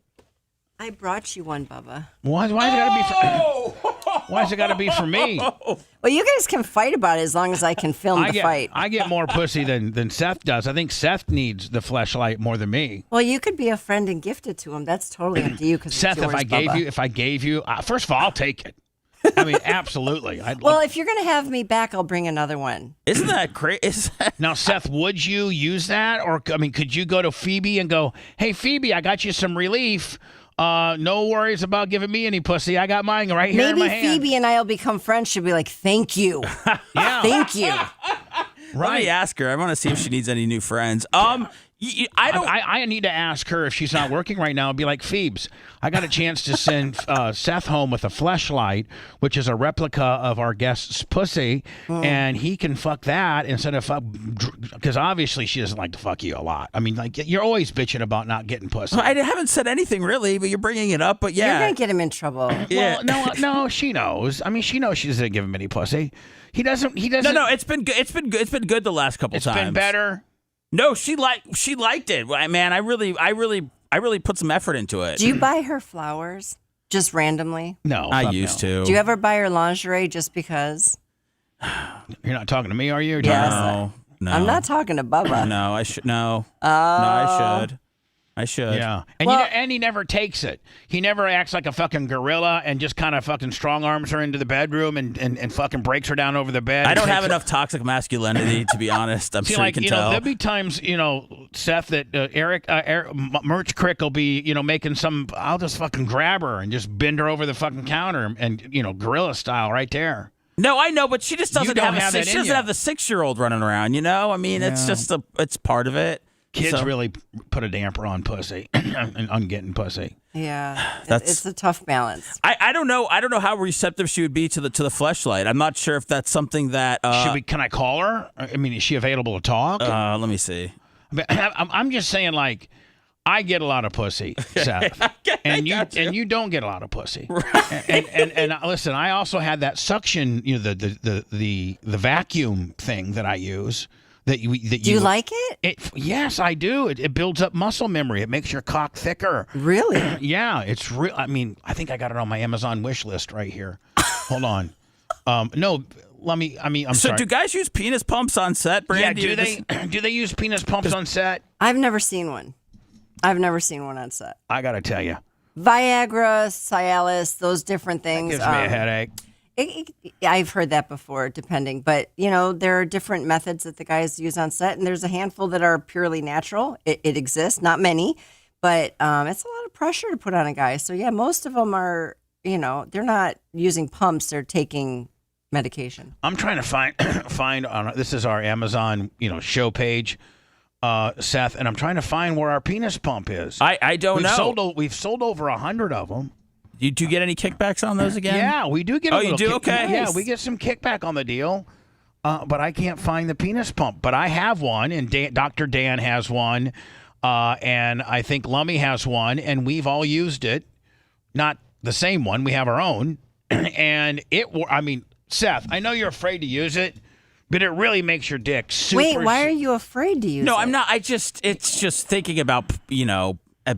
I brought you one, Bubba. Why is it got to be for? Why is it got to be for me? Well, you guys can fight about it as long as I can film the fight. I get more pussy than Seth does. I think Seth needs the fleshlight more than me. Well, you could be a friend and gift it to him. That's totally up to you. Seth, it's yours, if I gave you, first of all, I'll take it. I mean, absolutely. Well, if you're gonna have me back, I'll bring another one. Isn't that crazy? Now, Seth, would you use that, or could you go to Phoebe and go, "Hey, Phoebe, I got you some relief. No worries about giving me any pussy. I got mine right here in my hand." Maybe Phoebe and I'll become friends. She'll be like, "Thank you, Yeah. thank you." Let me ask her. I want to see if she needs any new friends. I need to ask her if she's not working right now. I'd be like, Phoebes, I got a chance to send Seth home with a fleshlight, which is a replica of our guest's pussy, and he can fuck that instead of because obviously she doesn't like to fuck you a lot. I mean, like, you're always bitching about not getting pussy. I haven't said anything really, but you're bringing it up. But yeah, You're gonna get him in trouble. Yeah. Well, no, she knows. I mean, she knows she doesn't give him any pussy. He doesn't. No, it's been good. It's been good the last couple times. It's been better. No, she liked it. Man, I really put some effort into it. Do you buy her flowers just randomly? No, I used to. Do you ever buy her lingerie just because? You're not talking to me, are you? Or Yes. No. I'm not talking to Bubba. No, I should. No. No, I should. Yeah, and and he never takes it. He never acts like a fucking gorilla and just kind of fucking strong arms her into the bedroom and fucking breaks her down over the bed. I don't have enough toxic masculinity, to be honest. I'm sure you can tell. There'll be times, Seth, that Eric Merch Crick will be, making some. I'll just fucking grab her and just bend her over the fucking counter and gorilla style right there. No, I know, but she just doesn't don't have that she in doesn't you. have the 6-year-old running around. I mean, it's just it's part of it. Kids really put a damper on pussy and on getting pussy. Yeah, it's a tough balance. I don't know. I don't know how receptive she would be to the fleshlight. I'm not sure if that's something that. Can I call her? I mean, is she available to talk? Let me see. I'm just saying, like, I get a lot of pussy, Seth, and you don't get a lot of pussy. And listen, I also had that suction, the vacuum thing that I use. Do you like it? Yes, I do. It builds up muscle memory. It makes your cock thicker. Really? Yeah, it's real. I mean, I think I got it on my Amazon wish list right here. Hold on. No, I'm So sorry. do guys use penis pumps on set, Brandi? Yeah, do they use penis pumps on set? I've never seen one. I've never seen one on set. I got to tell you. Viagra, Cialis, those different things. Gives me a headache. I've heard that before, depending. But, there are different methods that the guys use on set, and there's a handful that are purely natural. It exists, not many, but it's a lot of pressure to put on a guy. So, yeah, most of them are, they're not using pumps. They're taking medication. I'm trying to find on this is our Amazon, show page, Seth, and I'm trying to find where our penis pump is. I don't know. We've sold over 100 of them. Do you get any kickbacks on those again? Yeah, we do get. You do? Okay. Yeah, Nice. we get some kickback on the deal, but I can't find the penis pump. But I have one, and Dr. Dan has one, and I think Lummy has one, and we've all used it. Not the same one. We have our own, and Seth, I know you're afraid to use it, but it really makes your dick super. Wait, why are you afraid to use it? No, I'm not. It's just thinking about,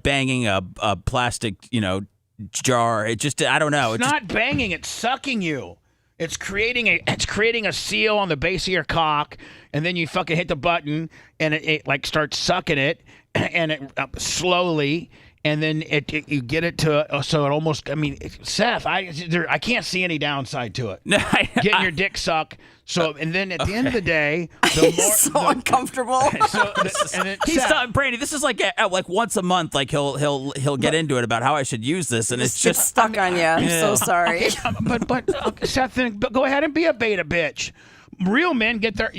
banging a plastic, jar. I don't know. It's not banging, it's sucking you. It's creating a seal on the base of your cock, and then you fucking hit the button, and it like starts sucking it, and it slowly, and then you get it to so it almost. I mean, Seth, I can't see any downside to it. Getting your dick sucked. So and then at the end of the day, He's uncomfortable. Brandi, this is like once a month. Like he'll get into it about how I should use this, and it's just stuck on you. I'm so sorry. But Seth, then go ahead and be a beta bitch. Real men get their.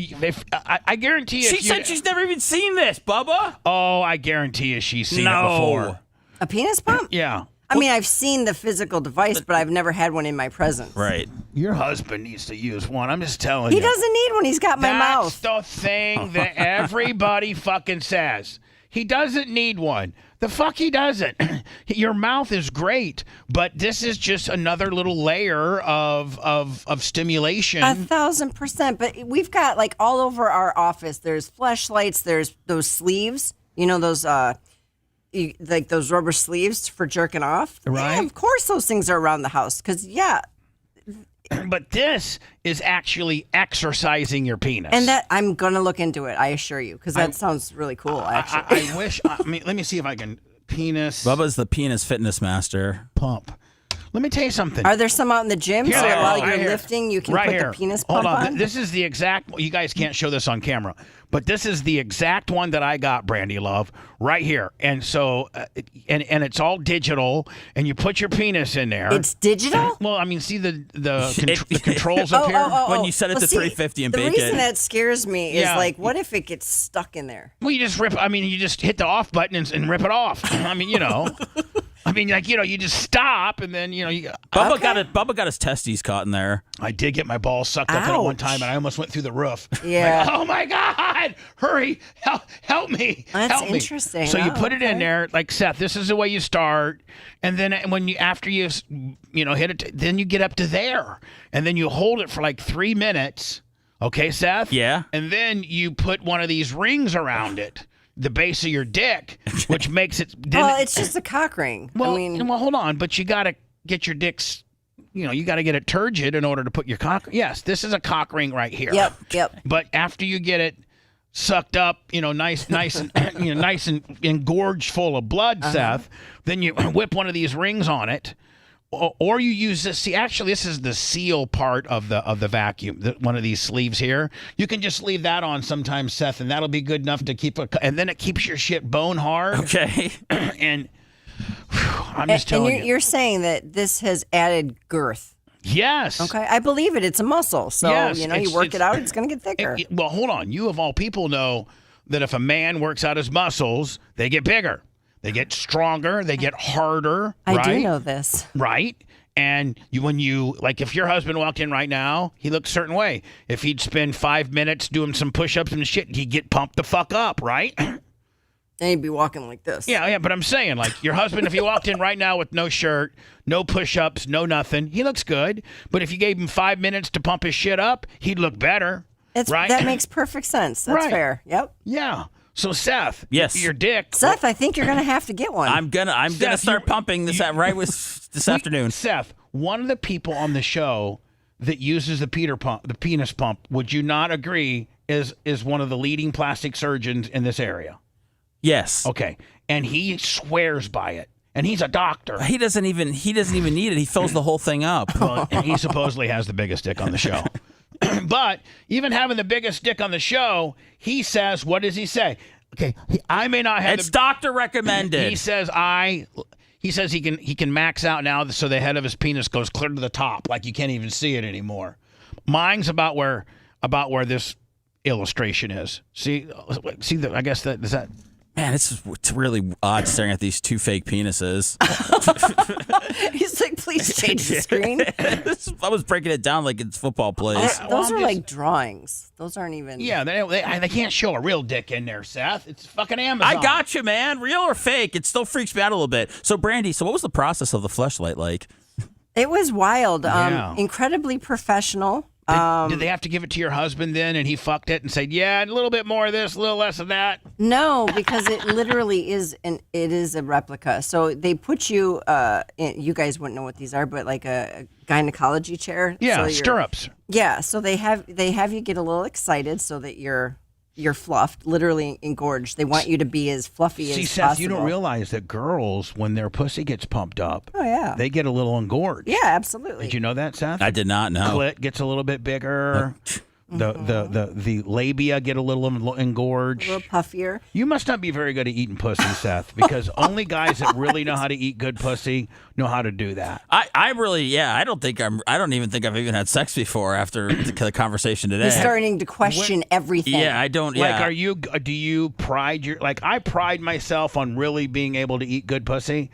I guarantee you. She said she's never even seen this, Bubba. Oh, I guarantee you she's seen it before. A penis pump? Yeah. I mean, I've seen the physical device, but I've never had one in my presence. Right. Your husband needs to use one. I'm just telling you. He doesn't need one. He's got my mouth. That's the thing that everybody fucking says. He doesn't need one. The fuck he doesn't. Your mouth is great, but this is just another little layer of stimulation. 1,000%. But we've got like all over our office. There's fleshlights. There's those sleeves. Those like those rubber sleeves for jerking off. Right. Yeah, of course those things are around the house. Because But this is actually exercising your penis. And that I'm gonna look into it. I assure you, because that sounds really cool. Actually, I wish. I mean, let me see if I can penis. Bubba's the penis fitness master. Pump. Let me tell you something. Are there some out in the gym so that while you're lifting, you can put the penis pump on? This is the exact. You guys can't show this on camera, but this is the exact one that I got, Brandi Love, right here. And so, and it's all digital, and you put your penis in there. It's digital? Well, I mean, see the controls up here. When you set it to 350 and bake it. The reason that scares me is like, what if it gets stuck in there? Well, you just rip. I mean, you just hit the off button and rip it off. I mean, I mean, like, you just stop and then, Bubba got his testes caught in there. I did get my balls sucked up in it one time and I almost went through the roof. Yeah. Like, oh my God, hurry, help me. That's help me. Interesting. So you put it in there, like, Seth, this is the way you start. And then after you hit it, then you get up to there and then you hold it for like 3 minutes. Okay, Seth? Yeah. And then you put one of these rings around it. The base of your dick, which makes it. Well, it's just a cock ring. Well, hold on, but you got to get your dicks. You got to get it turgid in order to put your cock. Yes, this is a cock ring right here. Yep. But after you get it sucked up, nice and nice and engorged full of blood, Seth, then you whip one of these rings on it. Or you use this. See, actually, this is the seal part of the vacuum. One of these sleeves here. You can just leave that on sometimes, Seth, and that'll be good enough to keep and then it keeps your shit bone hard. Okay. And I'm just telling you. You're saying that this has added girth. Yes. Okay, I believe it. It's a muscle, so yes, you work it out, it's going to get thicker. Well, hold on. You of all people know that if a man works out his muscles, they get bigger. They get stronger. They get harder. I right? do know this. Right. And if your husband walked in right now, he looks a certain way. If he'd spend 5 minutes doing some push-ups and shit, he'd get pumped the fuck up, right? Then he'd be walking like this. Yeah, but I'm saying, like, your husband, if he walked in right now with no shirt, no push-ups, no nothing, he looks good. But if you gave him 5 minutes to pump his shit up, he'd look better. Right? That makes perfect sense. That's fair. Yep. Yeah. So Seth, yes, your dick. Seth, I think you're gonna have to get one. I'm gonna start pumping this this afternoon. Seth, one of the people on the show that uses the penis pump, would you not agree, is one of the leading plastic surgeons in this area? Yes. Okay. And he swears by it. And he's a doctor. He doesn't even need it. He fills the whole thing up. Well, and he supposedly has the biggest dick on the show. But even having the biggest dick on the show, he says, what does he say? Okay, I may not have. It's doctor recommended. He says he can max out now, so the head of his penis goes clear to the top, like you can't even see it anymore. Mine's about where this illustration is. See, I guess that is that. Man, it's really odd staring at these two fake penises. He's like, please change the screen. I was breaking it down like it's football plays. Those are like drawings. Those aren't even. Yeah, they can't show a real dick in there, Seth. It's fucking Amazon. I got you, man. Real or fake? It still freaks me out a little bit. So, Brandi, what was the process of the fleshlight like? It was wild. Yeah. Incredibly professional. Did they have to give it to your husband then, and he fucked it and said, "Yeah, a little bit more of this, a little less of that"? No, because it literally is it is a replica. So they put you. You guys wouldn't know what these are, but like a gynecology chair. Yeah, so stirrups. Yeah, so they have you get a little excited so that you're fluffed, literally engorged. They want you to be as fluffy as Seth, possible. you don't realize that girls, when their pussy gets pumped up, they get a little engorged. Yeah, absolutely. Did you know that, Seth? I did not know. Clit gets a little bit bigger. The labia get a little engorged. A little puffier. You must not be very good at eating pussy, Seth, because only guys that really know how to eat good pussy know how to do that. I really, I don't even think I've even had sex before after the conversation today. He's starting to question everything. Yeah, I don't. Yeah. Like, do you pride I pride myself on really being able to eat good pussy.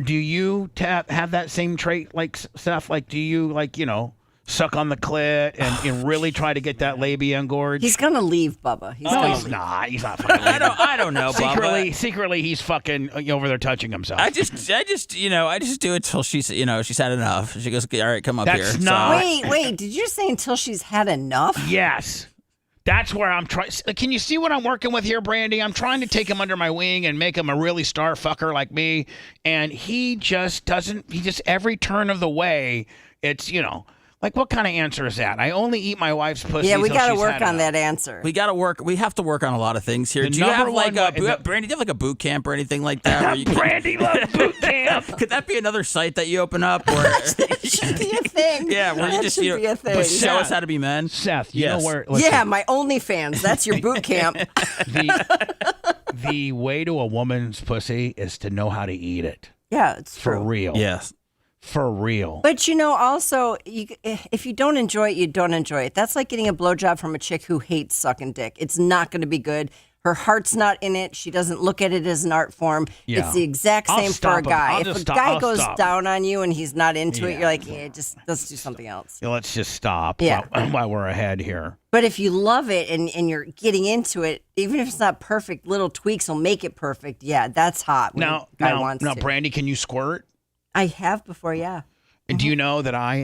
Do you have that same trait, like Seth? Like, do you suck on the clit and really try to get that labia engorged? He's gonna leave, Bubba. He's not. He's not fucking leaving. I don't know, Bubba. Secretly, he's fucking over there touching himself. I just do it till she's had enough. She goes, all right, come up here. That's not. Wait. Did you say until she's had enough? Yes. That's where I'm trying. Can you see what I'm working with here, Brandi? I'm trying to take him under my wing and make him a really star fucker like me. And he just doesn't. He just, every turn of the way, it's, like, what kind of answer is that? I only eat my wife's pussy. Yeah, we got to work on that answer. We have to work on a lot of things here. Do you have Brandi, do you have like a boot camp or anything like that? Where you Brandi loves boot camp. Could that be another site that you open up? Or That should be a thing. Yeah, where you just should be a thing. show us how to be men. Seth, you know where? Yeah, my OnlyFans. That's your boot camp. The way to a woman's pussy is to know how to eat it. Yeah, it's for true. real. Yes. For real. But also, if you don't enjoy it, you don't enjoy it. That's like getting a blowjob from a chick who hates sucking dick. It's not going to be good. Her heart's not in it. She doesn't look at it as an art form. Yeah. It's the exact same for a guy. If a guy goes stop. down on you and he's not into it, you're like, let's do something else. Let's just stop while we're ahead here. But if you love it and you're getting into it, even if it's not perfect, little tweaks will make it perfect. Yeah, that's hot. Now, Brandi, can you squirt? I have before, yeah. And do you know that I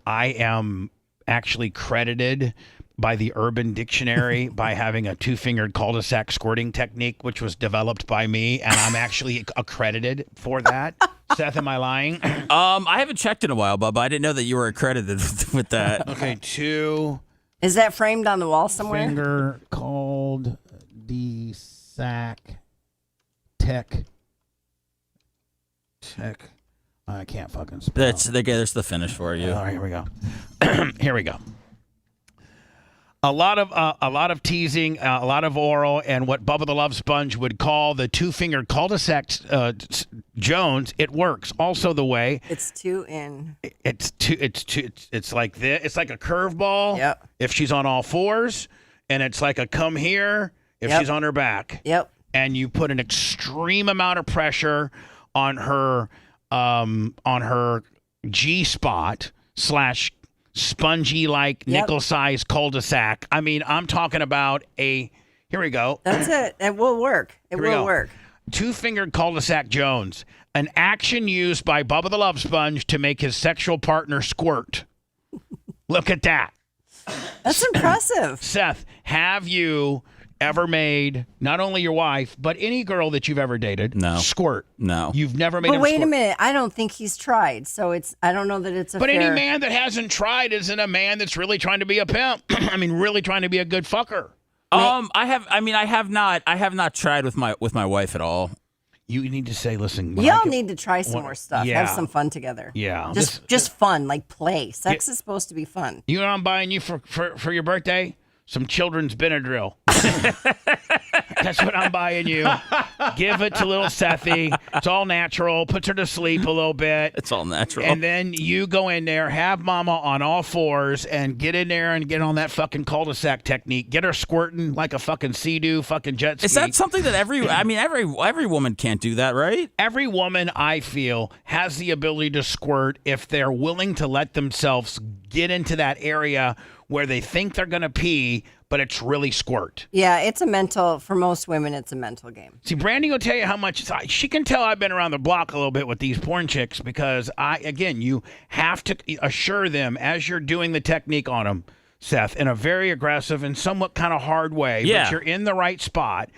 am actually credited by the Urban Dictionary by having a two-fingered cul-de-sac squirting technique, which was developed by me, and I'm actually accredited for that. Seth, am I lying? I haven't checked in a while, Bubba. I didn't know that you were accredited with that. Okay, Is that framed on the wall somewhere? Finger called the sack tech. I can't fucking spell. There's the finish for you. All right, here we go. Here we go. A lot of teasing, a lot of oral, and what Bubba the Love Sponge would call the two-fingered cul-de-sac Jones. It works. Also, the way it's two in. It's like this. It's like a curveball. Yep. If she's on all fours, and it's like a come here if she's on her back. Yep. And you put an extreme amount of pressure on her G spot / spongy like nickel-sized cul-de-sac. I mean, I'm talking about a Here we go. That's it. It will work. It Here we will go. work. Two-fingered cul-de-sac Jones. An action used by Bubba the Love Sponge to make his sexual partner squirt. Look at that. That's impressive. Seth, have you ever made not only your wife, but any girl that you've ever dated squirt? No. You've never made But him wait squirt. a minute. I don't think he's tried. So I don't know that it's a But fair... any man that hasn't tried isn't a man that's really trying to be a pimp. I mean, really trying to be a good fucker. I have not tried with my wife at all. You need to say, listen. Y'all need to try some more stuff. Yeah. Have some fun together. Yeah. Just fun, like play. Sex is supposed to be fun. You know what I'm buying you for your birthday? Some children's Benadryl. That's what I'm buying you. Give it to little Sethy. It's all natural. Puts her to sleep a little bit. It's all natural. And then you go in there, have mama on all fours, and get in there and get on that fucking cul-de-sac technique. Get her squirting like a fucking Sea-Doo fucking jet ski. Is that something that every woman can't do that, right? Every woman, I feel, has the ability to squirt if they're willing to let themselves get into that area where they think they're going to pee, but it's really squirt. Yeah, for most women, it's a mental game. See, Brandi will tell you how much she can tell I've been around the block a little bit with these porn chicks because you have to assure them as you're doing the technique on them, Seth, in a very aggressive and somewhat kind of hard way, but you're in the right spot.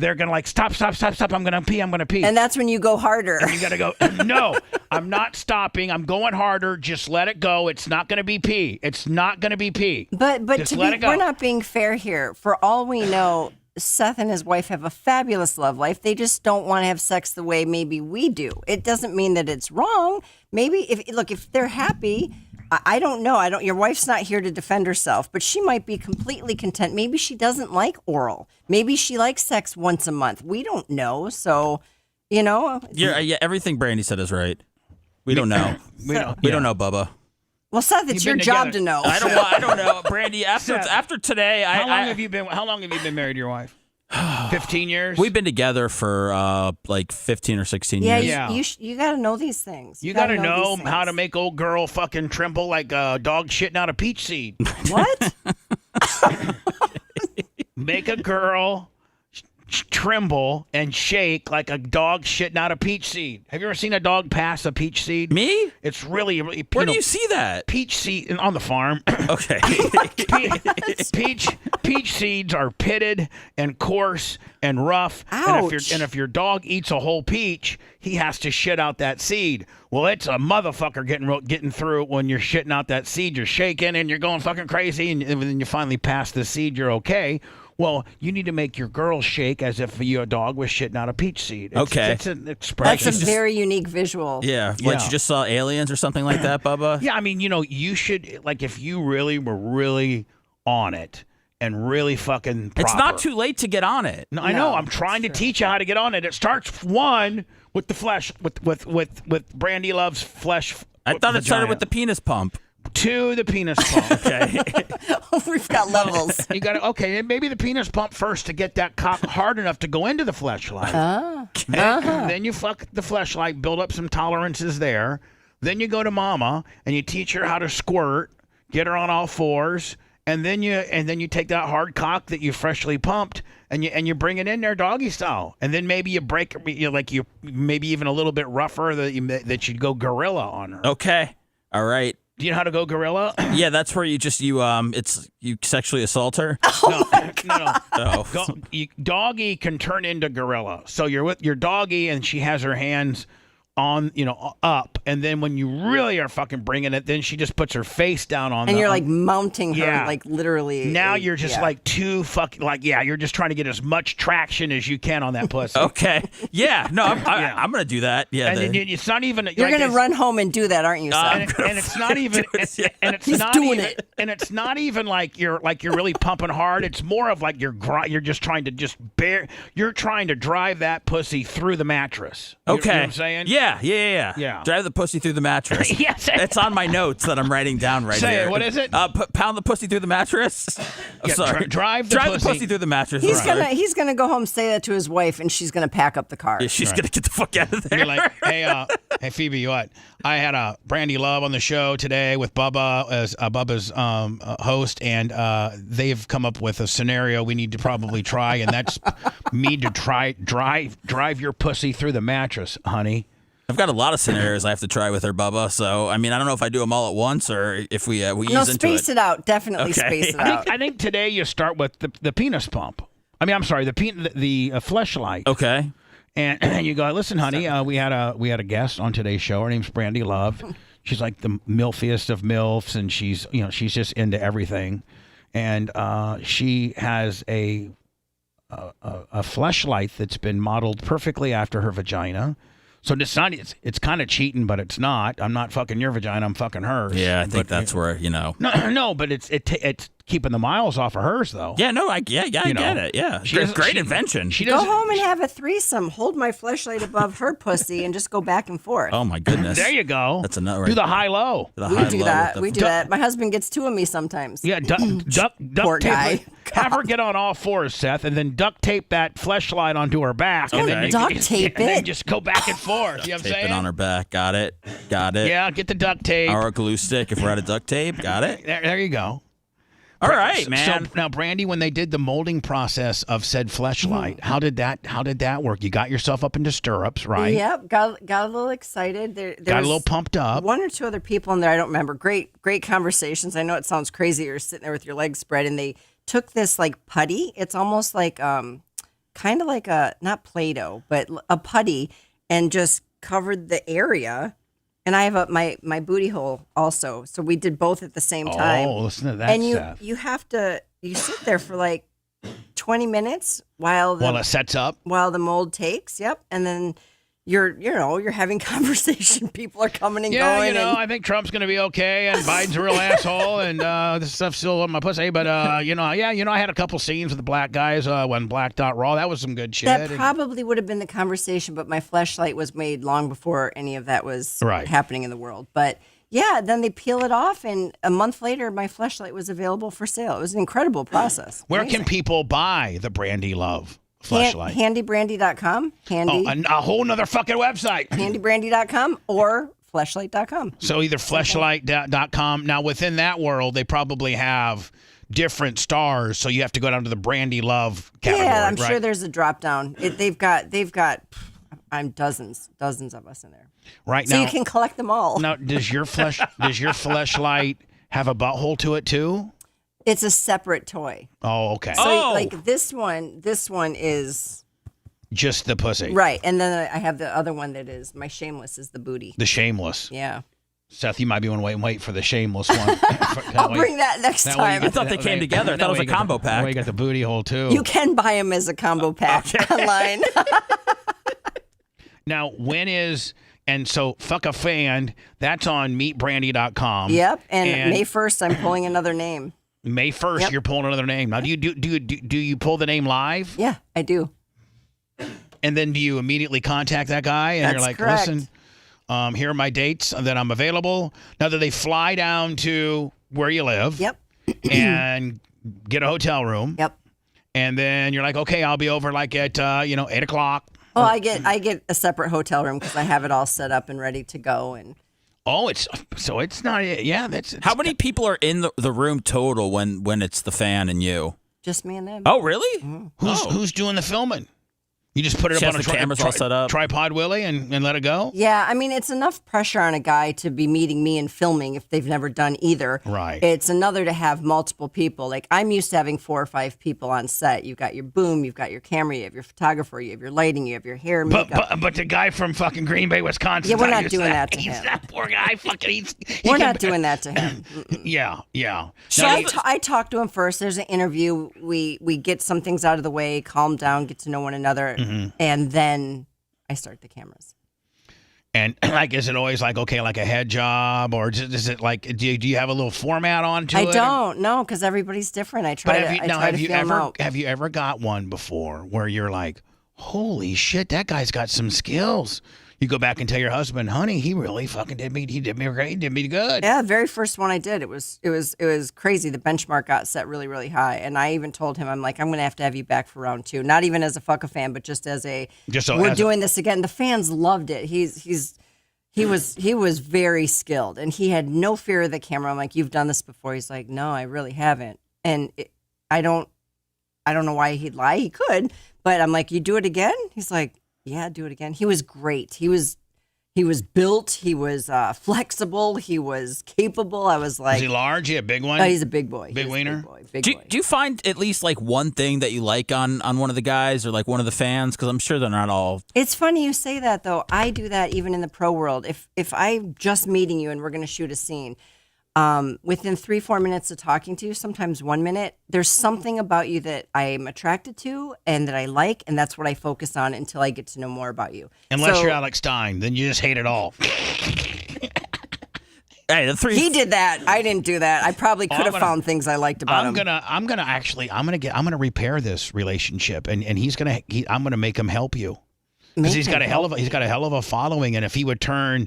They're going to like, stop, I'm going to pee. And that's when you go harder. And you got to go, no, I'm not stopping. I'm going harder. Just let it go. It's not going to be pee. It's not going to be pee. But Just let it go. we're not being fair here. For all we know, Seth and his wife have a fabulous love life. They just don't want to have sex the way maybe we do. It doesn't mean that it's wrong. Maybe if they're happy, I don't know. Your wife's not here to defend herself, but she might be completely content. Maybe she doesn't like oral. Maybe she likes sex once a month. We don't know. So, everything Brandi said is right. We don't know. We don't know, Bubba. Well, Seth, it's your job to know. I don't know, Brandi. After today, How long have you been married to your wife? 15 years. We've been together for like 15 or 16 years. Yeah, you got to know these things. You got to know how to make old girl fucking tremble like a dog shitting out a peach seed. What? Make a girl tremble and shake like a dog shitting out a peach seed. Have you ever seen a dog pass a peach seed? Me? It's really Where do you see that? Peach seed on the farm. Okay. Peach seeds are pitted and coarse and rough. Ouch. And if your dog eats a whole peach, he has to shit out that seed. Well, it's a motherfucker getting through it when you're shitting out that seed. You're shaking and you're going fucking crazy, and then you finally pass the seed. You're okay. Well, you need to make your girl shake as if your dog was shitting out a peach seed. It's an expression. That's a very unique visual. Yeah, like you just saw Aliens or something like that, Bubba? Yeah, I mean, you should, like, if you really were really on it and really fucking proper. It's not too late to get on it. No, I know. I'm trying to teach you how to get on it. It starts, one, with the flesh, with Brandi Love's flesh. I thought it started with the penis pump. 2, the penis pump. Okay. We've got levels. You got to, okay, and maybe the penis pump first to get that cock hard enough to go into the fleshlight. Then you fuck the fleshlight, build up some tolerances there. Then you go to mama and you teach her how to squirt, get her on all fours, and then you take that hard cock that you freshly pumped and you bring it in there doggy style. And then maybe you break, you maybe even a little bit rougher that you'd go gorilla on her. Okay. All right. Do you know how to go gorilla? Yeah, that's where you sexually assault her. No. Oh. Doggy can turn into gorilla. So you're with your doggy and she has her hands on, up, and then when you really are fucking bringing it, then she just puts her face down on. And you're like mounting her, Yeah. like literally. Now you're just like too fucking you're just trying to get as much traction as you can on that pussy. Okay. Yeah. No, I'm gonna do that. Yeah. And then it's not even. You're gonna run home and do that, aren't you, son? And it's not even. And it's He's not doing even. it. And it's not even like you're really pumping hard. It's more of like you're just trying to You're trying to drive that pussy through the mattress. You know what I'm saying? Yeah. Yeah. Drive the pussy through the mattress. Yes. It's on my notes that I'm writing down right Say here. it. What is it? Pound the pussy through the mattress. Yeah, Sorry. drive the pussy through the mattress. He's gonna go home, say that to his wife, and she's gonna pack up the car. Yeah, she's gonna get the fuck out of there. You're like, hey Phoebe, what? I had a Brandi Love on the show today with Bubba as Bubba's host, and they've come up with a scenario we need to probably try, and that's me to drive your pussy through the mattress, honey. I've got a lot of scenarios I have to try with her, Bubba. So I mean, I don't know if I do them all at once or if we ease into it. Space it out. Definitely space it out. I think today you start with the penis pump. I mean, I'm sorry, the fleshlight. Okay. And you go, listen, honey, we had a guest on today's show. Her name's Brandi Love. She's like the milfiest of milfs, and she's just into everything. And she has a fleshlight that's been modeled perfectly after her vagina. So it's kind of cheating, but it's not. I'm not fucking your vagina. I'm fucking hers. Yeah, I think that's where No, but it's keeping the miles off of hers though. Yeah, no, I get it. Yeah, great invention. Go home and have a threesome. Hold my fleshlight above her pussy and just go back and forth. Oh my goodness. There you go. That's another. Do the high low. We do that. We do that. My husband gets two of me sometimes. Yeah, duct Poor tape. guy. Have her get on all fours, Seth, and then duct tape that fleshlight onto her back, and then duct tape and then just go back and forth. You know what I'm Tape saying? it on her back. Got it. Yeah, get the duct tape. Or a glue stick if we're out of duct tape. Got it. There you go. All right, man. So now, Brandi, when they did the molding process of said fleshlight, how did that work? You got yourself up into stirrups, right? Yep, got a little excited. There got a was little pumped up. One or two other people in there, I don't remember. Great conversations. I know it sounds crazy. You're sitting there with your legs spread, and they took this like putty. It's almost like kind of like a not Play-Doh, but a putty, and just covered the area. And I have my booty hole also. So we did both at the same time. Oh, listen to that, and Seth. you sit there for like 20 minutes while it sets up. While the mold takes. Yep. And then you're having conversation. People are coming and going. I think Trump's going to be okay, and Biden's a real asshole, and this stuff's still on my pussy. But I had a couple scenes with the black guys when Black.Raw. That was some good shit. That probably would have been the conversation, but my fleshlight was made long before any of that was happening in the world. But yeah, then they peel it off, and a month later, my fleshlight was available for sale. It was an incredible process. Where can people buy the Brandi Love fleshlight? Handybrandy.com. A whole nother fucking website. Handybrandy.com or fleshlight.com. So either fleshlight.com. Now, within that world, they probably have different stars, so you have to go down to the Brandi Love category. Yeah, I'm sure there's a drop down. They've got dozens of us in there. Right so now, you can collect them all. Now, does your fleshlight have a butthole to it too? It's a separate toy. Oh, okay. So like this one is just the pussy. Right. And then I have the other one that is my shameless is the booty. The shameless. Yeah. Seth, you might be want to wait for the shameless one. I'll bring that next time. I thought they came together. I thought it was a combo pack. You got the booty hole too. You can buy them as a combo pack online. Now, so fuck a fan, that's on meetbrandi.com. Yep. And May 1st, I'm pulling another name. May 1st, You're pulling another name. Now, do you pull the name live? Yeah, I do. And then do you immediately contact that guy and you're like, correct. Listen, here are my dates that I'm available. Now, do they fly down to where you live? Yep. And get a hotel room? Yep. And then you're like, okay, I'll be over like at 8 o'clock. Oh, I get a separate hotel room because I have it all set up and ready to go. And it's not. Yeah, how many people are in the room total when it's the fan and you? Just me and them. Oh, really? Mm-hmm. Who's doing the filming? You just put it up on a cameras all set up. Tripod, Willie, and let it go? Yeah, I mean, it's enough pressure on a guy to be meeting me and filming if they've never done either. Right. It's another to have multiple people. Like, I'm used to having 4 or 5 people on set. You've got your boom, you've got your camera, you have your photographer, you have your lighting, you have your hair, makeup. But the guy from fucking Green Bay, Wisconsin. Yeah, we're not doing that to him. He's that poor guy. We're not doing that to him. Yeah. So I talk to him first. There's an interview. We get some things out of the way, calm down, get to know one another, and then I start the cameras. And like, is it always like, okay, like a head job, or is it like, do you have a little format on to it? I don't know, because everybody's different. I try to feel them out. Have you ever got one before where you're like, holy shit, that guy's got some skills? you go back and tell your husband, honey, he really fucking did me great, he did me good. Yeah, the very first one I did, it was crazy. The benchmark got set really, really high, and I even told him, I'm like, I'm gonna have you back for round 2, not even as a fuck a fan, but just as we're doing this again. The fans loved it. He was very skilled, and he had no fear of the camera. I'm like, you've done this before. He's like, no, I really haven't, and I don't know why he'd lie. He could, but I'm like, you do it again? He's like, yeah, do it again. He was great. He was built. He was flexible. He was capable. I was like, is he large? Yeah, big one. He's a big boy. Big wiener. Do you find at least like one thing that you like on one of the guys or like one of the fans? Because I'm sure they're not all. It's funny you say that though. I do that even in the pro world. If I'm just meeting you and we're going to shoot a scene, within 3-4 minutes of talking to you, sometimes 1 minute, there's something about you that I'm attracted to and that I like, and that's what I focus on until I get to know more about you. Unless you're Alex Stein, then you just hate it all. Hey, he did that. I didn't do that. I probably could have found things I liked about him. I'm gonna repair this relationship, and I'm gonna make him help you. Because he's got a hell of a following, and if he would turn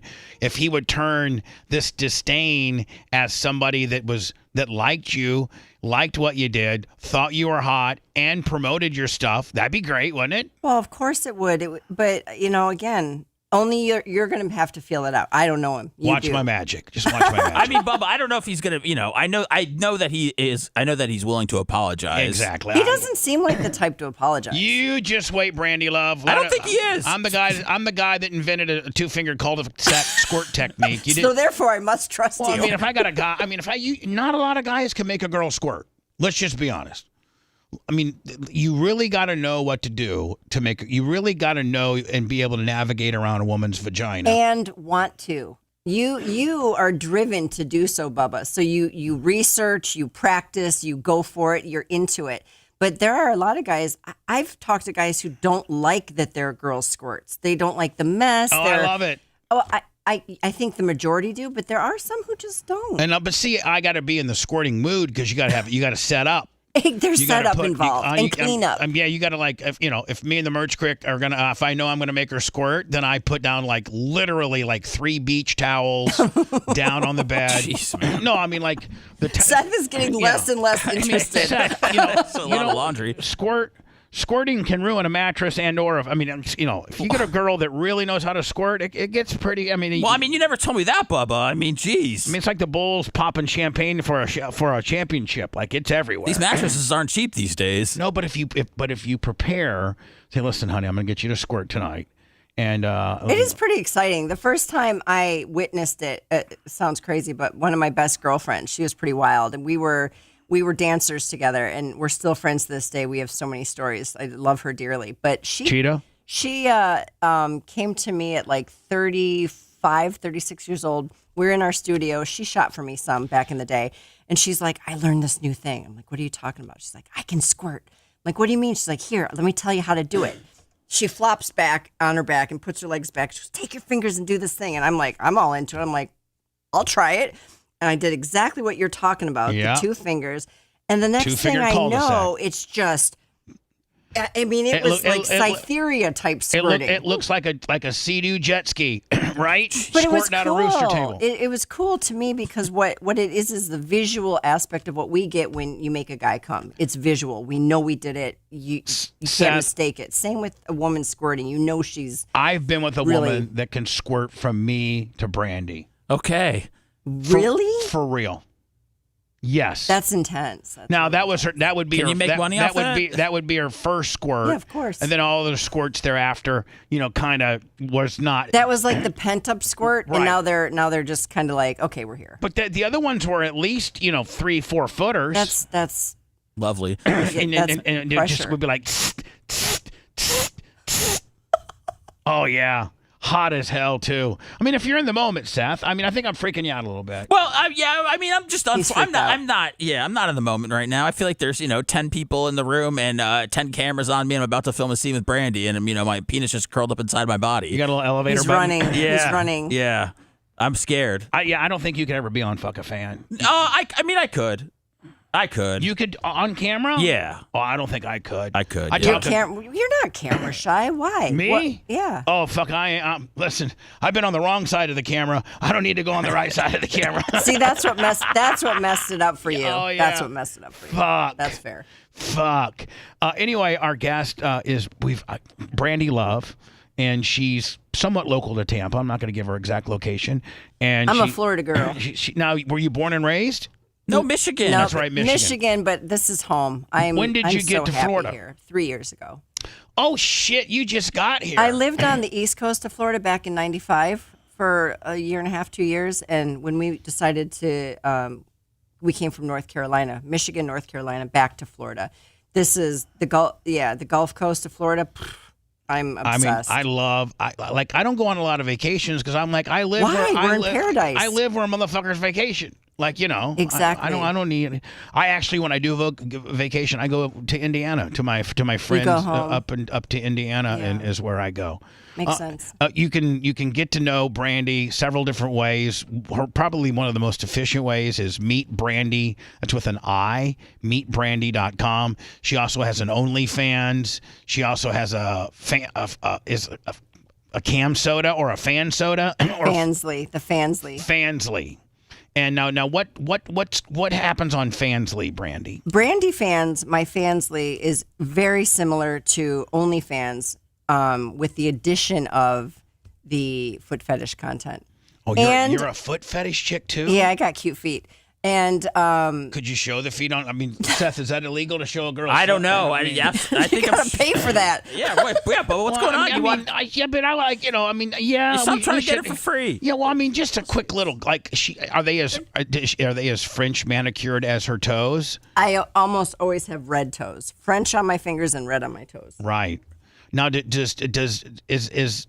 this disdain as somebody that liked you, liked what you did, thought you were hot, and promoted your stuff, that'd be great, wouldn't it? Well, of course it would. But again, only you're going to have to feel it out. I don't know him. Watch my magic. Just watch my magic. I mean, Bubba, I don't know if he's gonna. I know that he is. I know that he's willing to apologize. Exactly. He doesn't seem like the type to apologize. You just wait, Brandi Love. I don't think he is. I'm the guy that invented a 2-finger cul-de-sac squirt technique. So therefore, I must trust you. I mean, if I got a guy, not a lot of guys can make a girl squirt. Let's just be honest. I mean, you really got to know what to do to make. You really got to know and be able to navigate around a woman's vagina and want to. You are driven to do so, Bubba. So you research, you practice, you go for it, you're into it. But there are a lot of guys. I've talked to guys who don't like that their girl squirts. They don't like the mess. Oh, I love it. Oh, I think the majority do, but there are some who just don't. But see, I got to be in the squirting mood because you got to set up. There's setup involved and cleanup. You got to if me and the merch crick are gonna, if I know I'm gonna make her squirt, then I put down literally 3 beach towels down on the bed. Jeez, man. No, I mean Seth is getting less and less interested. Seth, That's a lot of laundry. Squirting can ruin a mattress if you get a girl that really knows how to squirt, it gets pretty. You never told me that, Bubba. Geez. It's like the Bulls popping champagne for a championship. It's everywhere. These mattresses aren't cheap these days. No, but if you prepare, say, listen, honey, I'm gonna get you to squirt tonight, and it is pretty exciting. The first time I witnessed it, it sounds crazy, but one of my best girlfriends, she was pretty wild, and we were dancers together, and we're still friends to this day. We have so many stories. I love her dearly. But she came to me at 35, 36 years old. We're in our studio. She shot for me some back in the day. And she's like, I learned this new thing. I'm like, what are you talking about? She's like, I can squirt. I'm like, what do you mean? She's like, here, let me tell you how to do it. She flops back on her back and puts her legs back. She goes, take your fingers and do this thing. And I'm like, I'm all into it. I'm like, I'll try it. And I did exactly what you're talking about, the 2 fingers. And the next thing I know, it's just, it was Cytheria type squirting. It looks like a Sea-Doo jet ski, right? But it was Squirting cool. out a rooster table. It was cool to me because what it is the visual aspect of what we get when you make a guy come. It's visual. We know we did it. You can't mistake it. Same with a woman squirting. You know she's I've been with a woman that can squirt from me to Brandi. Okay. Really? For real. Yes. That's intense. Now that was her. That would be. Can you make money off that? That would be her first squirt. Yeah, of course. And then all the squirts thereafter, kind of was not. That was like the pent up squirt, right. And now they're just kind of like, okay, we're here. But the other ones were at least 3-4 footers. That's lovely. and it just would be like. Oh yeah. Hot as hell too. If you're in the moment, Seth. I think I'm freaking you out a little bit. Well, I'm just. I'm not in the moment right now. I feel like there's 10 people in the room and 10 cameras on me. And I'm about to film a scene with Brandi, and my penis just curled up inside my body. You got a little elevator. He's button? running. Yeah. He's running. Yeah, I'm scared. I don't think you could ever be on Fuck a Fan. I could. I could. You could on camera? Yeah. Oh, I don't think I could. I could, I yeah. talk to- You're not camera shy. Why? Me? What? Yeah. Oh, fuck. Listen, I've been on the wrong side of the camera. I don't need to go on the right side of the camera. See, that's what messed it up for you. Oh, yeah. That's what messed it up for you. Fuck. That's fair. Fuck. Anyway, our guest is Brandi Love, and she's somewhat local to Tampa. I'm not going to give her exact location. And I'm a Florida girl. Now, were you born and raised? No, Michigan. No, That's right, Michigan. but this is home. When did you get to happy Florida? Here. 3 years ago. Oh, shit. You just got here. I lived on the east coast of Florida back in 95 for a year and a half, 2 years. And when we decided to, we came from North Carolina, Michigan, North Carolina, back to Florida. This is the Gulf Coast of Florida. I'm obsessed. I mean, I don't go on a lot of vacations because I'm like, I live Why? where We're in paradise. I live where motherfuckers vacation. Like, Exactly. I don't need. I actually, when I do vacation, I go to Indiana to my friends home. up to Indiana, and is where I go. Makes sense. You can get to know Brandi several different ways. Probably one of the most efficient ways is Meet Brandi. That's with an I. MeetBrandi.com. She also has an OnlyFans. She also has a cam soda or a fan soda or Fansly, the Fansly. Fansly. And now what happens on Fansly, Brandi? Brandi fans, my Fansly is very similar to OnlyFans, with the addition of the foot fetish content. Oh, you're a foot fetish chick too? Yeah, I got cute feet. And could you show the feet on? I mean, Seth, is that illegal to show a girl? I don't know. I think you gotta pay for that. Yeah, but what's going on? Stop trying to get it for free. Yeah, well, I mean, just a quick little are they as French manicured as her toes? I almost always have red toes, French on my fingers and red on my toes. Right. Now, is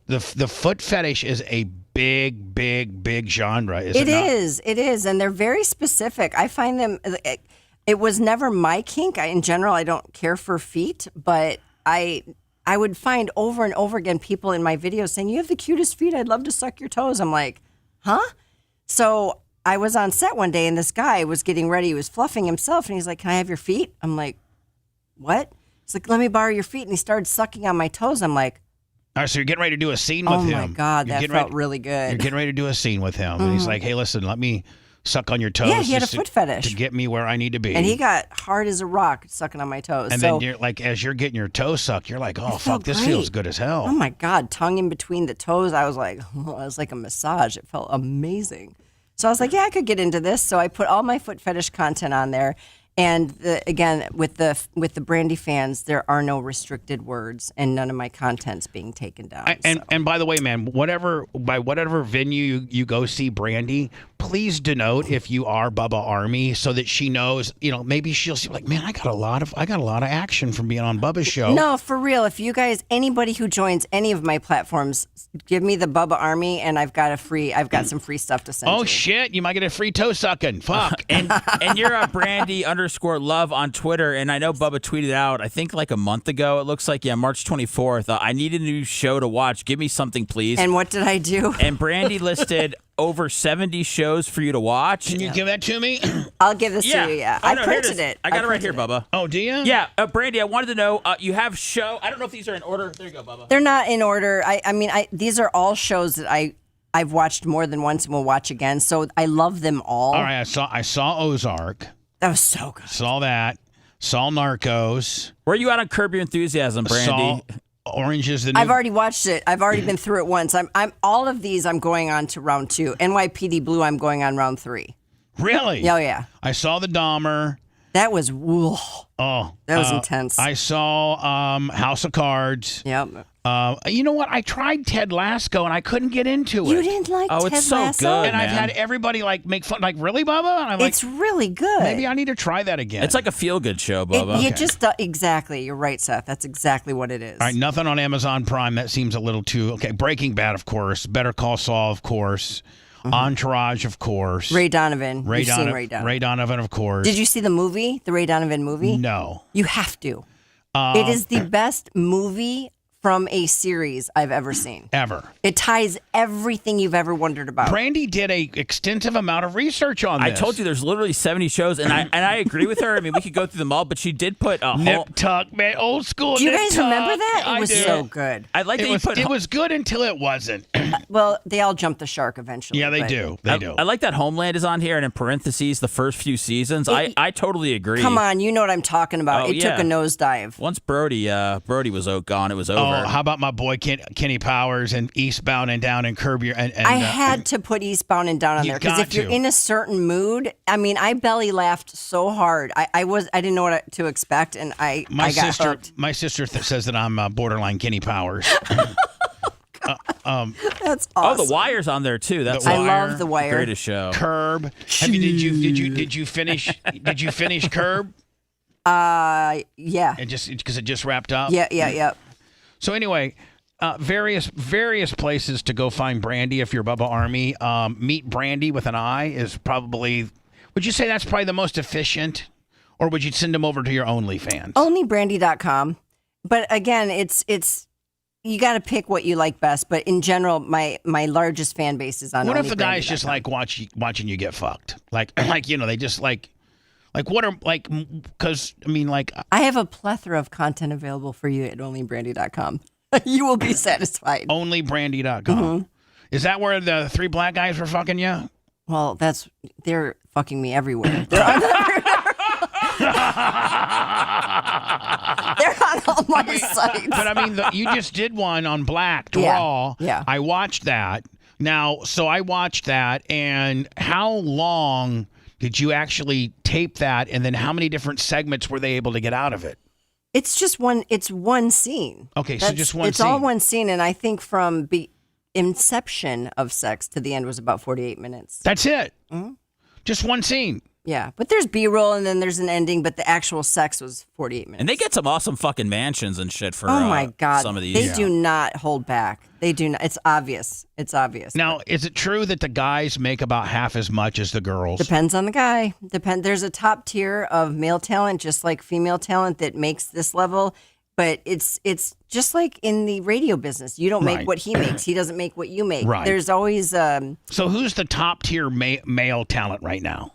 the foot fetish is a big genre? It is, and they're very specific. I find them. It was never my kink. In general, I don't care for feet, but I would find over and over again people in my videos saying, "You have the cutest feet. I'd love to suck your toes." I'm like, huh? So I was on set one day, and this guy was getting ready. He was fluffing himself, and he's like, "Can I have your feet?" I'm like, "What?" He's like, "Let me borrow your feet," and he started sucking on my toes. I'm like, all right, so you're getting ready to do a scene with him. Oh my God, that felt really good. You're getting ready to do a scene with him, and he's like, "Hey, listen, let me suck on your toes." Yeah, he had a foot fetish to get me where I need to be. And he got hard as a rock sucking on my toes. And then you're like, as you're getting your toes sucked, you're like, "Oh fuck, this feels good as hell." Oh my God, tongue in between the toes. I was like, it was like a massage. It felt amazing. So I was like, yeah, I could get into this. So I put all my foot fetish content on there. And again, with the Brandi fans, there are no restricted words, and none of my content's being taken down. And by the way, man, whatever venue you go see Brandi, please denote if you are Bubba Army, so that she knows. Maybe she'll see like, man, I got a lot of action from being on Bubba's show. No, for real. If you guys, anybody who joins any of my platforms, give me the Bubba Army, and I've got some free stuff to send. Oh you. Shit, you might get a free toe sucking. Fuck. and you're a Brandi_love on Twitter, and I know Bubba tweeted out, I think like a month ago, it looks like, March 24th, I need a new show to watch. Give me something, please. And what did I do? And Brandi listed over 70 shows for you to watch. Can you give that to me? I'll give this to you, yeah. Oh, I no, printed it. I got it right here, Bubba. Oh, do you? Yeah, Brandi, I wanted to know, you have show, I don't know if these are in order. There you go, Bubba. They're not in order. I mean, these are all shows that I've watched more than once and will watch again, so I love them all. All right, I saw Ozark. That was so good. Saw that. Saw Narcos. Where are you at on Curb Your Enthusiasm, Brandi? Saw Orange is the New... I've already watched it. I've already been through it once. I'm all of these. I'm going on to round 2. NYPD Blue. I'm going on round 3. Really? Oh yeah. I saw the Dahmer. That was whoa. Oh, that was intense. I saw House of Cards. Yep. You know what? I tried Ted Lasso and I couldn't get into it. You didn't like Ted it's so Lasso? good. And I've had everybody make fun. Like, really, Bubba? And I'm like, it's really good. Maybe I need to try that again. It's like a feel-good show, Bubba. You just exactly. You're right, Seth. That's exactly what it is. All right, nothing on Amazon Prime. That seems a little too okay. Breaking Bad, of course. Better Call Saul, of course. Entourage, of course. Ray Donovan. Ray You've seen Ray Donovan. Ray Donovan, of course. Did you see the movie, the Ray Donovan movie? No. You have to. It is the best movie from a series I've ever seen. Ever. It ties everything you've ever wondered about. Brandi did a extensive amount of research on this. I told you there's literally 70 shows, and I agree with her. I mean, we could go through them all, but she did put a whole... Nip Tuck, man. Old school Do you Nip guys Tuck. remember that? It was I do. so good. I like that you put... It was good until it wasn't. Well, they all jump the shark eventually. Yeah, they do. They do. I like that Homeland is on here, and in parentheses, the first few seasons. I totally agree. Come on, you know what I'm talking about. Oh, It took a nosedive. Once Brody was gone, it was over. Oh, how about my boy Kenny Powers and Eastbound and Down and Curb Your... And, I had to put Eastbound and Down on there because got if you're to. in a certain mood, I mean, I belly laughed so hard. I didn't know what to expect, and I got hooked. My sister says that I'm borderline Kenny Powers. That's awesome. Oh, The Wire's on there too. That's I love The Wire. Greatest show. Curb. Did you finish Curb? Yeah. And just because it just wrapped up. Yeah. So anyway, various places to go find Brandi if you're Bubba Army. Meet Brandi with an I is probably. Would you say that's probably the most efficient, or would you send them over to your OnlyFans? Onlybrandy.com. But again, it's you got to pick what you like best. But in general, my largest fan base is on. What if the onlybrandy.com. guys just like watching you get fucked? Like they just like what are like because I mean like I have a plethora of content available for you at onlybrandy.com. You will be satisfied. Onlybrandy.com. Mm-hmm. Is that where the three black guys were fucking you? Well, they're fucking me everywhere. They're on all my sites. But I mean, you just did one on Black Yeah, Raw. yeah. I watched that. Now, so I watched that, and how long did you actually tape that? And then how many different segments were they able to get out of it? It's just one. It's one scene. Okay, so just one It's scene. all one scene, and I think from inception of sex to the end was about 48 minutes. That's it. Just one scene. Yeah, but there's B-roll and then there's an ending, but the actual sex was 48 minutes. And they get some awesome fucking mansions and shit for oh my God, some of these. they do not hold back. They do not. It's obvious. It's obvious. Now, is it true that the guys make about half as much as the girls? Depends on the guy. There's a top tier of male talent, just like female talent, that makes this level. But it's just like in the radio business. You don't make Right. what he makes. He doesn't make what you make. Right. There's always So who's the top tier male talent right now?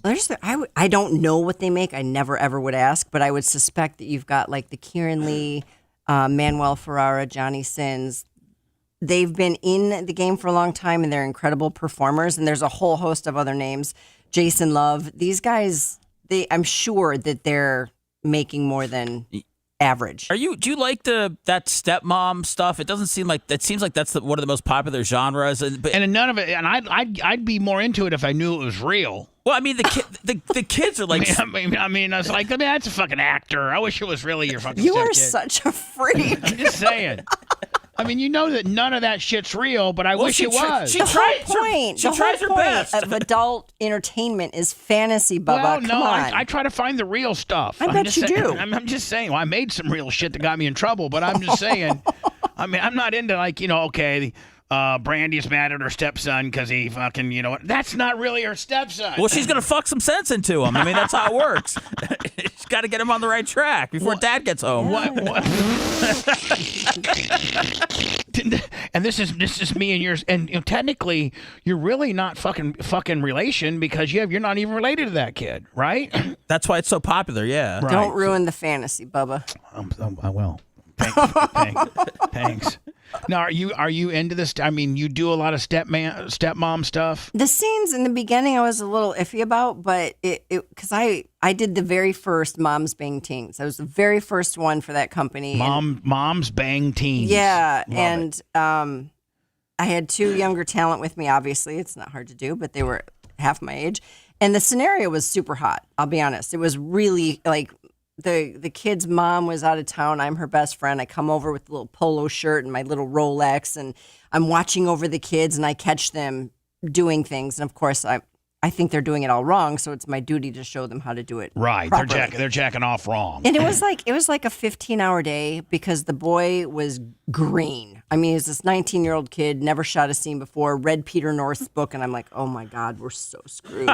I don't know what they make. I never ever would ask, but I would suspect that you've got like the Kieran Lee, Manuel Ferrara, Johnny Sins. They've been in the game for a long time, and they're incredible performers. And there's a whole host of other names. Jason Love. These guys, I'm sure that they're making more than average. Do you like that stepmom stuff? It doesn't seem like that. Seems like that's one of the most popular genres. And none of it. And I'd be more into it if I knew it was real. well, I mean the kids are like. I mean, I was like, that's a fucking actor. I wish it was really your fucking. You are stepkid. such a freak. I'm just saying. I mean, you know that none of that shit's real, but I wish it was. She The tries whole point. She the tries whole her point best. of adult entertainment is fantasy, Bubba. Well, Come no, on. I try to find the real stuff. I bet you do. I'm just saying. Well, I made some real shit that got me in trouble, but I'm just saying. I mean, I'm not into like, okay, Brandy's mad at her stepson because he fucking, that's not really her stepson. Well, she's gonna fuck some sense into him. I mean, that's how it works. She's got to get him on the right track before Dad gets home. What? And this is me and yours, and technically, you're really not fucking relation because you're not even related to that kid, right? That's why it's so popular. Yeah. Right. Don't ruin the fantasy, Bubba. I will. Thanks. Now, are you into this? I mean, you do a lot of stepmom stuff. The scenes in the beginning I was a little iffy about, but because I did the very first Moms Bang Teens. I was the very first one for that company. Moms Bang Teens. Yeah, Love and it. I had two younger talent with me. Obviously, it's not hard to do, but they were half my age, and the scenario was super hot. I'll be honest; it was really like. The kid's mom was out of town. I'm her best friend. I come over with a little polo shirt and my little Rolex, and I'm watching over the kids, and I catch them doing things. And of course, I think they're doing it all wrong, so it's my duty to show them how to do it Right. properly. They're jacking off wrong. And it was like a 15-hour day because the boy was green. I mean, he's this 19-year-old kid, never shot a scene before, read Peter North's book, and I'm like, oh my God, we're so screwed.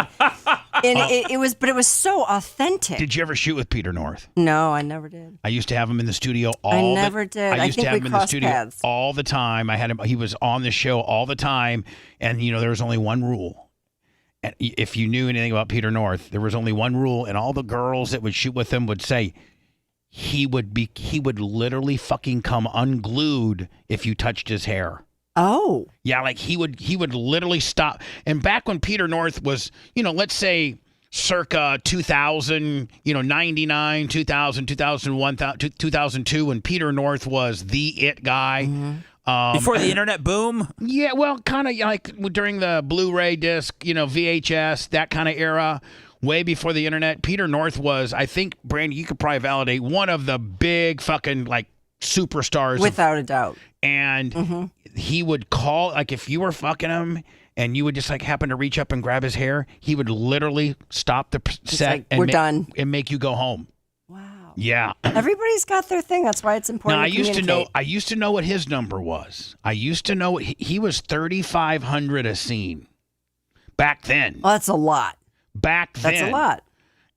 it was so authentic. Did you ever shoot with Peter North? No, I never did. I used to have him in the studio I never did. I used think to have we him in the crossed studio paths. all the time. I had him. He was on the show all the time, and there was only one rule. And if you knew anything about Peter North, there was only one rule, and all the girls that would shoot with him would say he would literally fucking come unglued if you touched his hair. Oh. Yeah, like he would literally stop. And back when Peter North was, let's say circa 2000, 99, 2000, 2001, 2002, when Peter North was the it guy. Mm-hmm. Before the internet boom? Yeah, well, kind of like during the Blu-ray disc, VHS, that kind of era, way before the internet. Peter North was, I think, Brandi, you could probably validate, one of the big fucking like superstars. Without a doubt. And he would call, like if you were fucking him and you would just like happen to reach up and grab his hair, he would literally stop the set like, we're done. And make you go home. Wow. Yeah. Everybody's got their thing. That's why it's important. Now, to I used to know what his number was. I used to know he was $3,500 a scene back then. Well, that's a lot. Back then. That's a lot.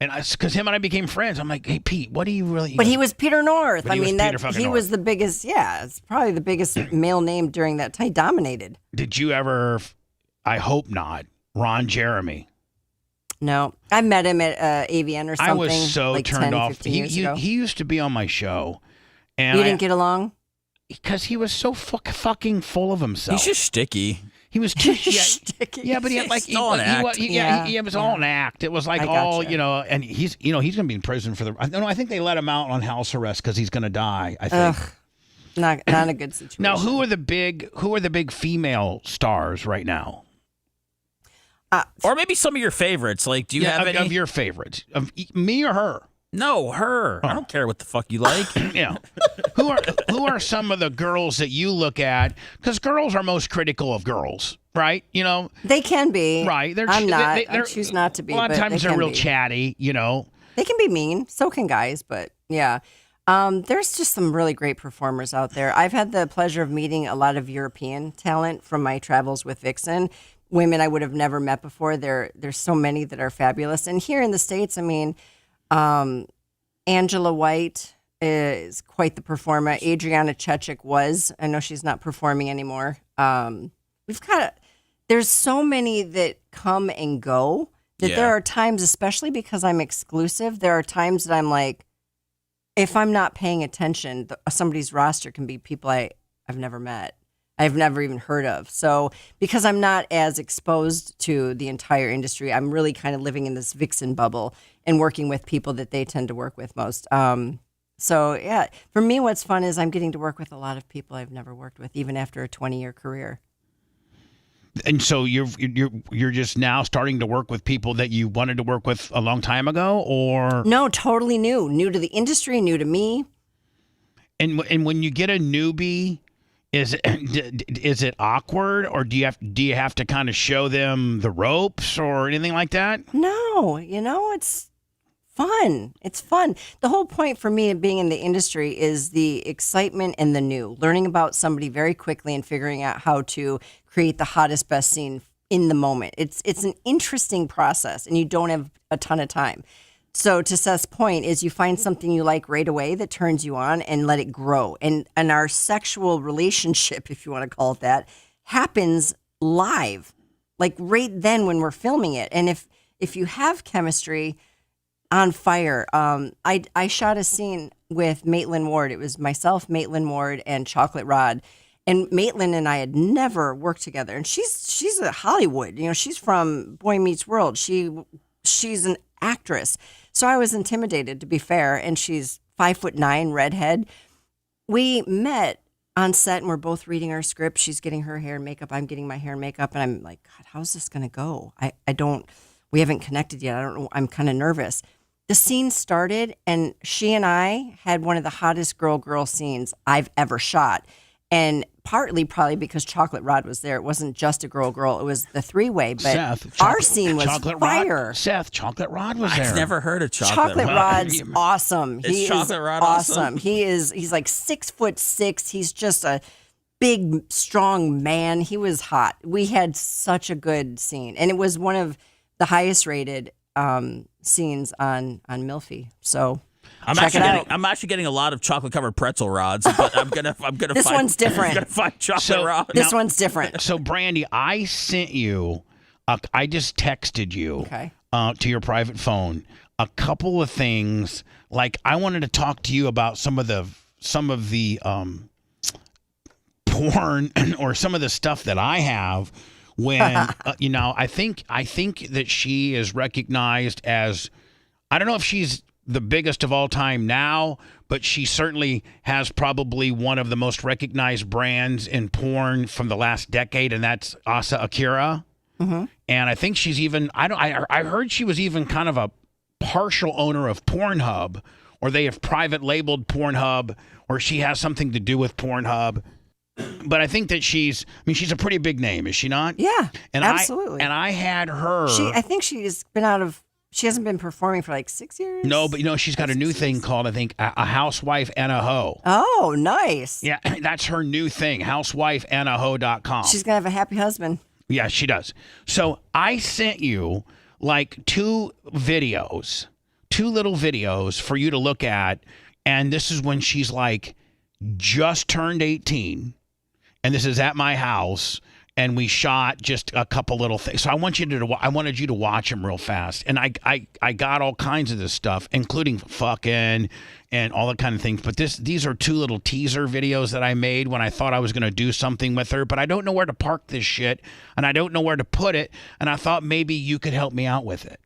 And because him and I became friends, I'm like, hey, Pete, what do you really... But he was Peter North. But he was the biggest, it's probably the biggest male name during that time. He dominated. Did you ever, I hope not, Ron Jeremy? No. I met him at AVN or something. I was so like turned 10, off. 15 years ago. He used to be on my show. And You didn't get along? Because he was so fucking full of himself. He's just sticky. He was too Sticky. Yeah, but he had like It's all an act. it was all an act. It was like I all gotcha. and he's he's gonna be in prison for the. No, I think they let him out on house arrest because he's gonna die. I think. Ugh. Not a good situation. Now, who are the big female stars right now? Or maybe some of your favorites. Like, do you have any of your favorites? Of me or her? No, her. I don't care what the fuck you like. Yeah. Who are some of the girls that you look at? Because girls are most critical of girls, right? They can be. Right. I'm not. I choose not to be. A lot of but times they they're can real be. chatty, They can be mean. So can guys, but yeah. There's just some really great performers out there. I've had the pleasure of meeting a lot of European talent from my travels with Vixen. Women I would have never met before. There's so many that are fabulous. And here in the States, I mean, Angela White is quite the performer. Adriana Chechik was. I know she's not performing anymore. There's so many that come and go that Yeah. there are times, especially because I'm exclusive, there are times that I'm like, if I'm not paying attention, somebody's roster can be people I've never met. I've never even heard of. So because I'm not as exposed to the entire industry, I'm really kind of living in this Vixen bubble and working with people that they tend to work with most. So yeah, for me, what's fun is I'm getting to work with a lot of people I've never worked with, even after a 20-year career. And so you're just now starting to work with people that you wanted to work with a long time ago, or No, totally new to the industry, new to me. and when you get a newbie, is it awkward, or do you have to kind of show them the ropes or anything like that? No, it's fun. It's fun. The whole point for me of being in the industry is the excitement and the new, learning about somebody very quickly and figuring out how to create the hottest, best scene in the moment. It's an interesting process, and you don't have a ton of time. So to Seth's point is you find something you like right away that turns you on and let it grow. And our sexual relationship, if you want to call it that, happens live, like right then when we're filming it. And if you have chemistry on fire, I shot a scene with Maitland Ward. It was myself, Maitland Ward, and Chocolate Rod. And Maitland and I had never worked together. And she's a Hollywood. She's from Boy Meets World. She's an actress. So I was intimidated, to be fair. And she's 5'9", redhead. We met on set and we're both reading our script. She's getting her hair and makeup. I'm getting my hair and makeup. And I'm like, God, how's this going to go? We haven't connected yet. I don't know. I'm kind of nervous. The scene started and she and I had one of the hottest girl scenes I've ever shot. And partly probably because Chocolate Rod was there. It wasn't just a girl. It was the three-way. But our scene was fire. Chocolate Rod was there. I've never heard of Chocolate Rod. Rod's awesome. Is Chocolate Rod awesome? He's like 6'6". He's just a big, strong man. He was hot. We had such a good scene. And it was one of the highest rated scenes on Milfy. So I'm check actually it getting, out. I'm actually getting a lot of chocolate covered pretzel rods, but I'm gonna This find, one's different. I'm gonna find chocolate So- rods. This one's different. So, Brandi, I sent you, I just texted you Okay. To your private phone a couple of things. Like, I wanted to talk to you about some of the porn or some of the stuff that I have when, I think that she is recognized as, I don't know if she's the biggest of all time now, but she certainly has probably one of the most recognized brands in porn from the last decade, and that's Asa Akira. Mm-hmm. And I think she's even, I heard she was even kind of a partial owner of Pornhub, or they have private labeled Pornhub, or she has something to do with Pornhub. But I think that she's a pretty big name, is she not? Yeah, And absolutely. I had her. I think she hasn't been performing for like 6 years. No, but she's got a new thing called, I think, a housewife and a hoe. Oh, nice. Yeah, that's her new thing, housewifeandahoe.com. She's gonna have a happy husband. Yeah, she does. So I sent you like two little videos for you to look at. And this is when she's like just turned 18. And this is at my house. And we shot just a couple little things. So I wanted you to watch them real fast. And I got all kinds of this stuff, including fucking and all that kind of things. But these are two little teaser videos that I made when I thought I was going to do something with her. But I don't know where to park this shit. And I don't know where to put it. And I thought maybe you could help me out with it.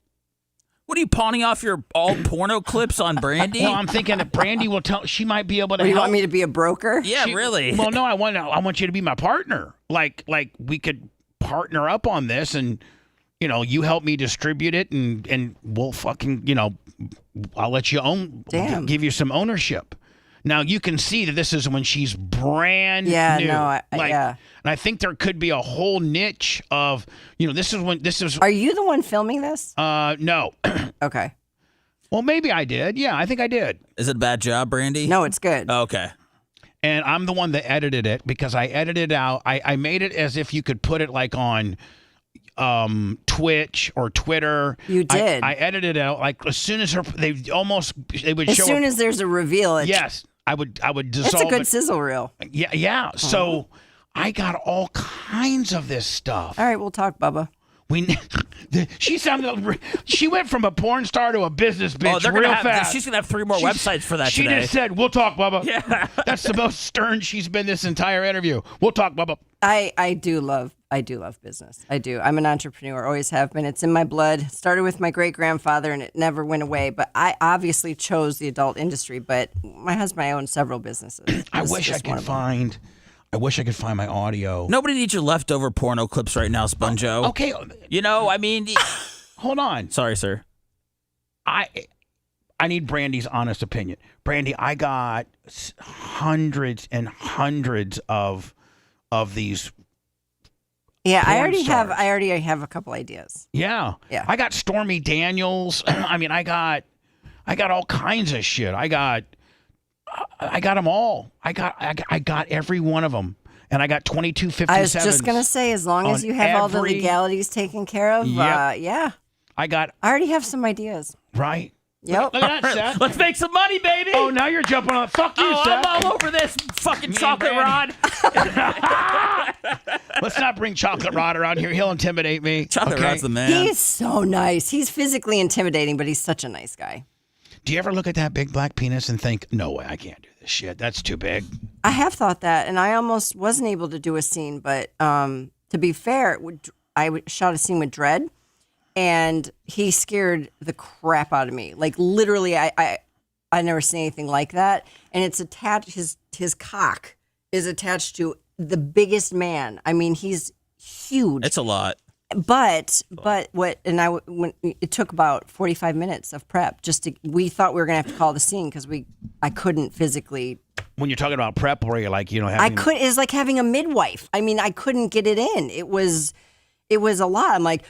What are you pawning off your old porno clips on Brandi? Well, I'm thinking that Brandi will tell. She might be able to Do you help. want me to be a broker? Yeah, really. Well, no, I want you to be my partner. Like we could partner up on this, and you help me distribute it, and we'll fucking I'll let you Damn. give you some ownership. Now you can see that this is when she's brand new. Yeah, yeah. And I think there could be a whole niche of this is. Are you the one filming this? No. Okay. Well, maybe I did. Yeah, I think I did. Is it a bad job, Brandi? No, it's good. Okay. And I'm the one that edited it because I edited out. I made it as if you could put it like on Twitch or Twitter. You did. I edited it out like as soon as they would As show soon her. as there's a reveal, Yes, I would dissolve. it's a good it. sizzle reel. Yeah. So I got all kinds of this stuff. All right, we'll talk, Bubba. She went from a porn star to a business bitch they're real gonna have, fast. she's gonna have 3 more websites for that She today. just said, "We'll talk, Bubba." Yeah. That's the most stern she's been this entire interview. We'll talk, Bubba. I do love business. I do. I'm an entrepreneur, always have been. It's in my blood. Started with my great grandfather, and it never went away. But I obviously chose the adult industry. But my husband, I own several businesses. I wish I could find my audio. Nobody needs your leftover porno clips right now, Sponjo. Okay, hold on. Sorry, sir. I need Brandi's honest opinion. Brandi, I got hundreds and hundreds of these. Yeah, I porn stars. already have a couple ideas. Yeah. Yeah. I got Stormy Daniels. I got all kinds of shit. I got them all. I got every one of them. And I got 2257. I was just gonna say, as long as you have all the every- legalities taken care of, Yep. yeah. I already have some ideas. right. Yep. Look at that, Seth. Let's make some money, baby. Oh, now you're jumping on. Fuck you, Oh, Seth. I'm all over this fucking chocolate Brandi. rod. Let's not bring Chocolate Rod around here. He'll intimidate me. Chocolate okay? rod's the man. He's so nice. He's physically intimidating, but he's such a nice guy. Do you ever look at that big black penis and think, no way, I can't do this shit. That's too big. I have thought that, and I almost wasn't able to do a scene, but to be fair, I shot a scene with Dredd, and he scared the crap out of me. Like literally, I never seen anything like that. And it's attached. His cock is attached to the biggest man. I mean, he's huge. It's a lot. But what? And when it took about 45 minutes of prep. We thought we were gonna have to call the scene because I couldn't physically. When you're talking about prep, where you're like, having, I could. It's like having a midwife. I mean, I couldn't get it in. It was a lot. I'm like,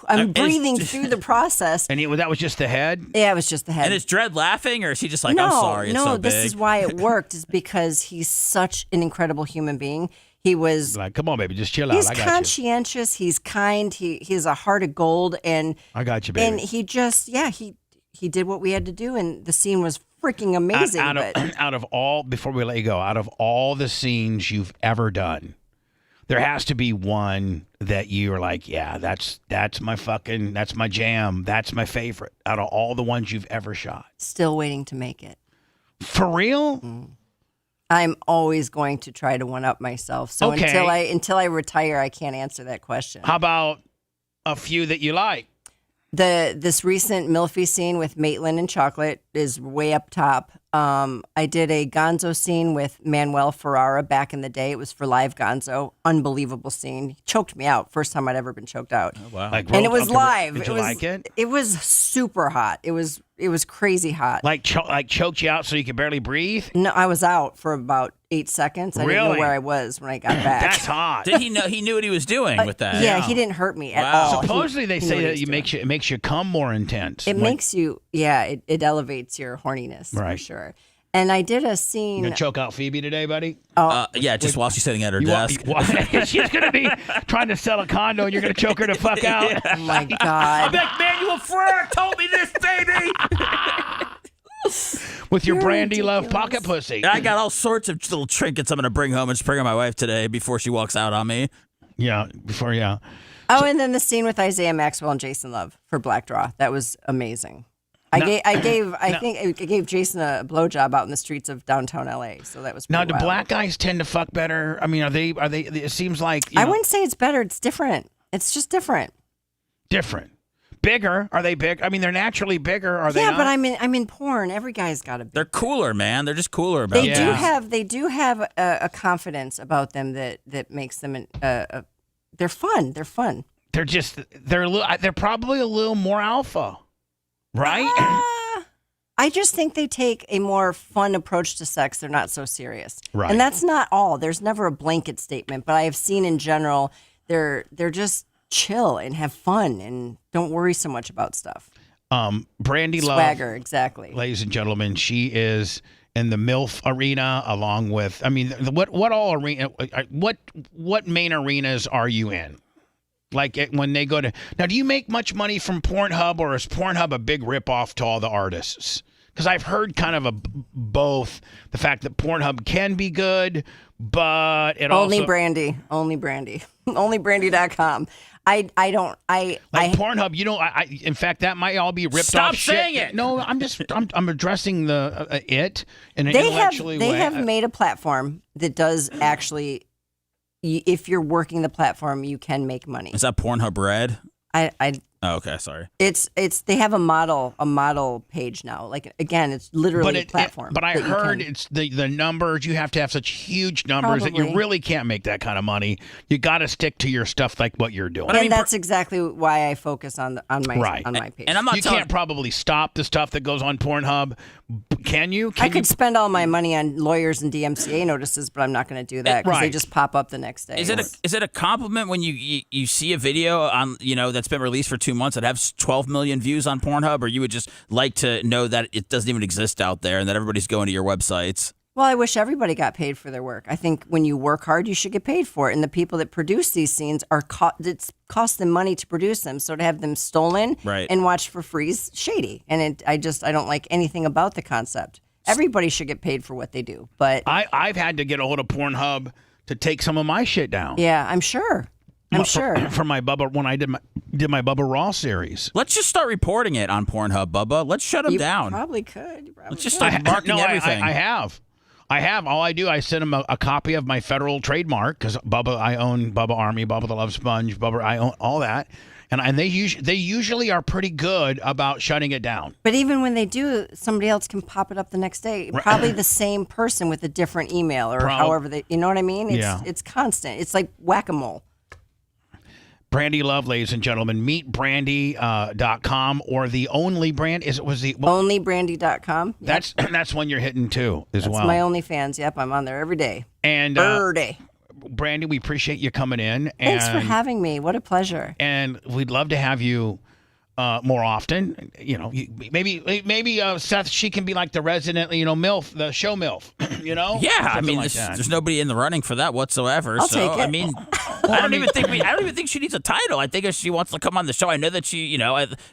I'm breathing through the process. And that was just the head. Yeah, it was just the head. And is Dredd laughing, or is she just like, no, I'm sorry, it's no. so big? This is why it worked. Is because he's such an incredible human being. He was Like, come on, baby, just chill out. he's I got conscientious. He's kind. He has a heart of gold, and you. I got you, baby. and he just he did what we had to do, and the scene was freaking amazing. Out of all, before we let you go, out of all the scenes you've ever done, there has to be one that you are like, yeah, that's my jam. That's my favorite. Out of all the ones you've ever shot. Still waiting to make it. For real? I'm always going to try to one up myself. So Okay. until I retire, I can't answer that question. How about a few that you like? This recent Milfy scene with Maitland and Chocolate is way up top. I did a Gonzo scene with Manuel Ferrara back in the day. It was for Live Gonzo. Unbelievable scene. He choked me out. First time I'd ever been choked out. Oh, wow. Like, And it was live. Did you like it? It was super hot. It was crazy hot. Like choked you out so you could barely breathe? No, I was out for about 8 seconds. I didn't Really? know where I was when I got back. That's hot. Did he know? He knew what he was doing with that. Yeah, he didn't hurt me at Wow. all. Supposedly they He knew say what he that was doing. it makes you come more intense. It makes you, it elevates your horniness for Right. sure. And I did a You scene. gonna choke out Phoebe today, buddy? Yeah, just while she's sitting at her You desk. She's gonna be trying to sell a condo, and you're gonna choke her the fuck out. Oh my God. Like, Manuel Ferrara told me this, baby. With your You're Brandi Love ridiculous. pocket pussy. I got all sorts of little trinkets I'm going to bring home and spring on my wife today before she walks out on me. Yeah, yeah. Oh, and then the scene with Isaiah Maxwell and Jason Love for Black Draw. That was amazing. I gave Jason a blowjob out in the streets of downtown LA. So that was Now, pretty do wild. black guys tend to fuck better? I mean, are they? It seems like I wouldn't say it's better. It's different. It's just different. different, bigger. Are they big? I mean, they're naturally bigger. Are they? Yeah, not? but I'm in porn. Every guy's got a. They're cooler, man. They're just cooler about They it. do have a confidence about them that makes them they're fun. They're fun. they're probably a little more alpha, right? I just think they take a more fun approach to sex. They're not so serious. Right. And that's not all. There's never a blanket statement, but I have seen in general they're just chill and have fun and don't worry so much about stuff. Brandi Love, Swagger, exactly. ladies and gentlemen, she is in the MILF arena along with. I mean, what all arena? What main arenas are you in? Like when they go to now, do you make much money from Pornhub, or is Pornhub a big ripoff to all the artists? Because I've heard kind of both. The fact that Pornhub can be good, but it Only also Brandi. Only Brandi.com. I don't. Pornhub. You know, in fact, that might all be ripped Stop off. Shit. saying it. No, I'm addressing the it in an They intellectually way. have made a platform that does actually. If you're working the platform, you can make money. Is that Pornhub Red? I Oh, okay, sorry. It's they have a model page now. Like again, it's literally a platform. But I that you heard can- it's the numbers. You have to have such huge numbers that you Probably. really can't make that kind of money. You got to stick to your stuff like what you're doing. and that's exactly why I focus on my Right. on my page. And I'm not You telling can't probably stop the stuff that goes on Pornhub. Can you? I could spend all my money on lawyers and DMCA notices, but I'm not going to do that because they Right. just pop up the next day. Is it a compliment when you see a video on that's been released for 2 months that has 12 million views on Pornhub, or you would just like to know that it doesn't even exist out there and that everybody's going to your websites? Well, I wish everybody got paid for their work. I think when you work hard, you should get paid for it. And the people that produce these scenes it costs them money to produce them. So to have them stolen Right. and watched for free is shady. And I don't like anything about the concept. Everybody should get paid for what they do. But I've had to get a hold of Pornhub to take some of my shit down. yeah, I'm sure. For my Bubba, when I did my Bubba Raw series. Let's just start reporting it on Pornhub, Bubba. Let's shut them You down. probably could. You probably Let's just could. start marketing everything. I have. All I do, I send them a copy of my federal trademark because I own Bubba Army, Bubba the Love Sponge, I own all that, and they usually are pretty good about shutting it down. But even when they do, somebody else can pop it up the next day. Probably the same person with a different email or however they. You know what I mean? It's constant. It's like whack-a-mole. Brandi Love, ladies and gentlemen, meet Brandi.com or the only brand Onlybrandi.com. Yep. That's one you're hitting too as That's well. my OnlyFans. Yep, I'm on there every day. And Every day. Brandi, we appreciate you coming in. Thanks for having me. What a pleasure. And we'd love to have you more often. You know, maybe Seth, she can be like the resident, MILF, the show MILF. You know? Yeah, I Something mean, like that. there's nobody in the running for that whatsoever. I'll so take it. I mean, I don't even think she needs a title. I think if she wants to come on the show, I know that she,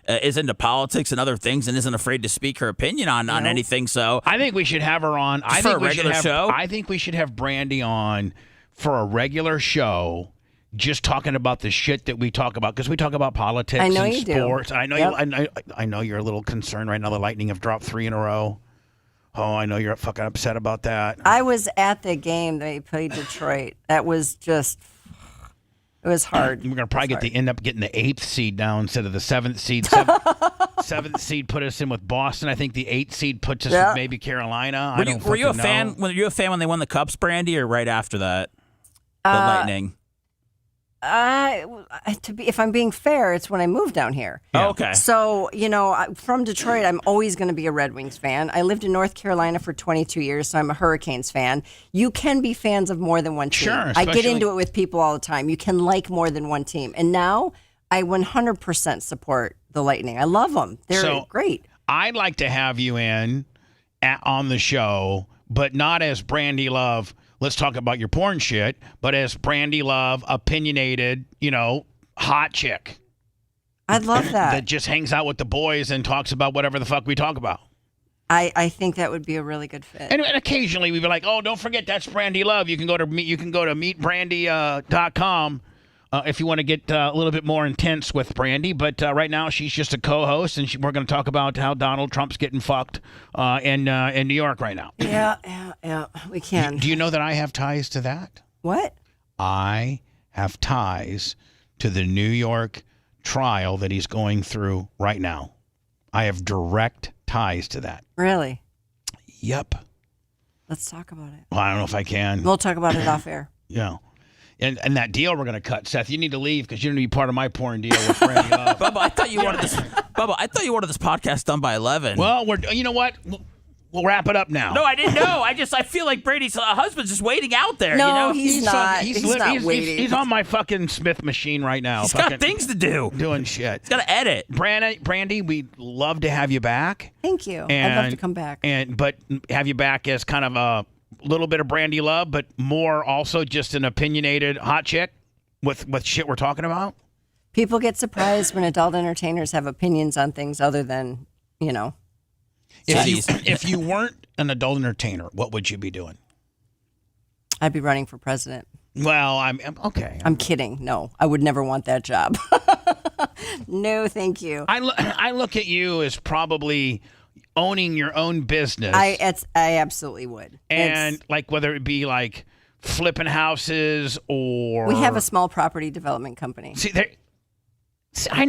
is into politics and other things and isn't afraid to speak her opinion on anything. So I think we should have her on. Just for a regular show? I think we should have Brandi on for a regular show. Just talking about the shit that we talk about, because we talk about politics I know and you do. sports. I know Yep. I know you're a little concerned right now. The Lightning have dropped 3 in a row. Oh, I know you're fucking upset about that. I was at the game they played Detroit. That was just, it was hard. We're gonna probably end up getting the 8th seed down instead of the 7th seed. 7th seed put us in with Boston. I think the 8th seed puts us with maybe Carolina. were you a fan? Were you a fan when they won the Cups, Brandi, or right after that? The Lightning. If I'm being fair, it's when I moved down here. Oh, okay. So, from Detroit, I'm always going to be a Red Wings fan. I lived in North Carolina for 22 years, so I'm a Hurricanes fan. You can be fans of more than one team. Sure. I get into it with people all the time. You can like more than one team. And now I 100% support the Lightning. I love them. They're great. I'd like to have you on the show, but not as Brandi Love. Let's talk about your porn shit, but as Brandi Love, opinionated, hot chick. I'd love that. That just hangs out with the boys and talks about whatever the fuck we talk about. I think that would be a really good fit. And occasionally we'd be like, oh, don't forget that's Brandi Love. You can go to meetbrandi.com if you want to get a little bit more intense with Brandi. But right now she's just a co-host, and we're going to talk about how Donald Trump's getting fucked in New York right now. Yeah, we can. Do you know that I have ties to that? What? I have ties to the New York trial that he's going through right now. I have direct ties to that. Really? Yep. Let's talk about it. Well, I don't know if I can. We'll talk about it off air. Yeah. And that deal we're going to cut, Seth, you need to leave because you're going to be part of my porn deal with Brandi Love. Bubba, I thought you wanted this. Bubba, I thought you wanted this podcast done by 11. Well, you know what? We'll wrap it up now. No, I didn't know. I feel like Brady's husband's just waiting out there. No, he's not. He's not waiting. He's on my fucking Smith machine right now. He's got things to do. Doing shit. He's got to edit. Brandi, we'd love to have you back. Thank you. I'd love to come back. But have you back as kind of a little bit of Brandi Love, but more also just an opinionated hot chick with shit we're talking about? People get surprised when adult entertainers have opinions on things other than, If you weren't an adult entertainer, what would you be doing? I'd be running for president. Well, I'm okay. I'm kidding. No, I would never want that job. No, thank you. I look at you as probably owning your own business. I absolutely would. And like whether it be like flipping houses or we have a small property development company. I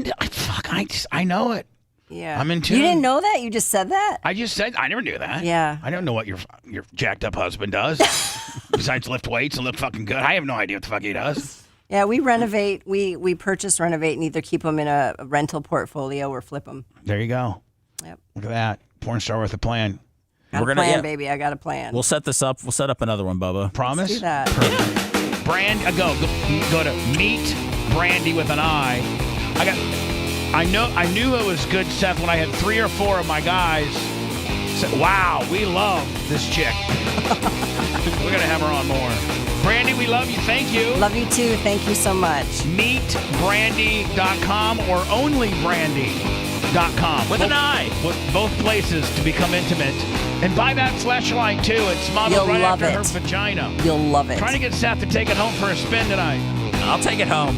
know it. Yeah. I'm in tune. You didn't know that? You just said that? I just said I never knew that. Yeah. I don't know what your jacked up husband does besides lift weights and look fucking good. I have no idea what the fuck he does. Yeah, we renovate. We purchase, renovate, and either keep them in a rental portfolio or flip them. There you go. Yep. Look at that. Porn star with a plan. Got a plan, baby. I got a plan. We'll set this up. We'll set up another one, Bubba. Promise? Let's do that. Go to Meet Brandi with an I. I knew it was good, Seth, when I had 3 or 4 of my guys say, wow, we love this chick. We're going to have her on more. Brandi, we love you. Thank you. Love you too. Thank you so much. Meetbrandi.com or onlybrandi.com. With an I. With both places to become intimate. And buy that fleshlight too. It's modeled right after her vagina. You'll love it. Trying to get Seth to take it home for a spin tonight. I'll take it home.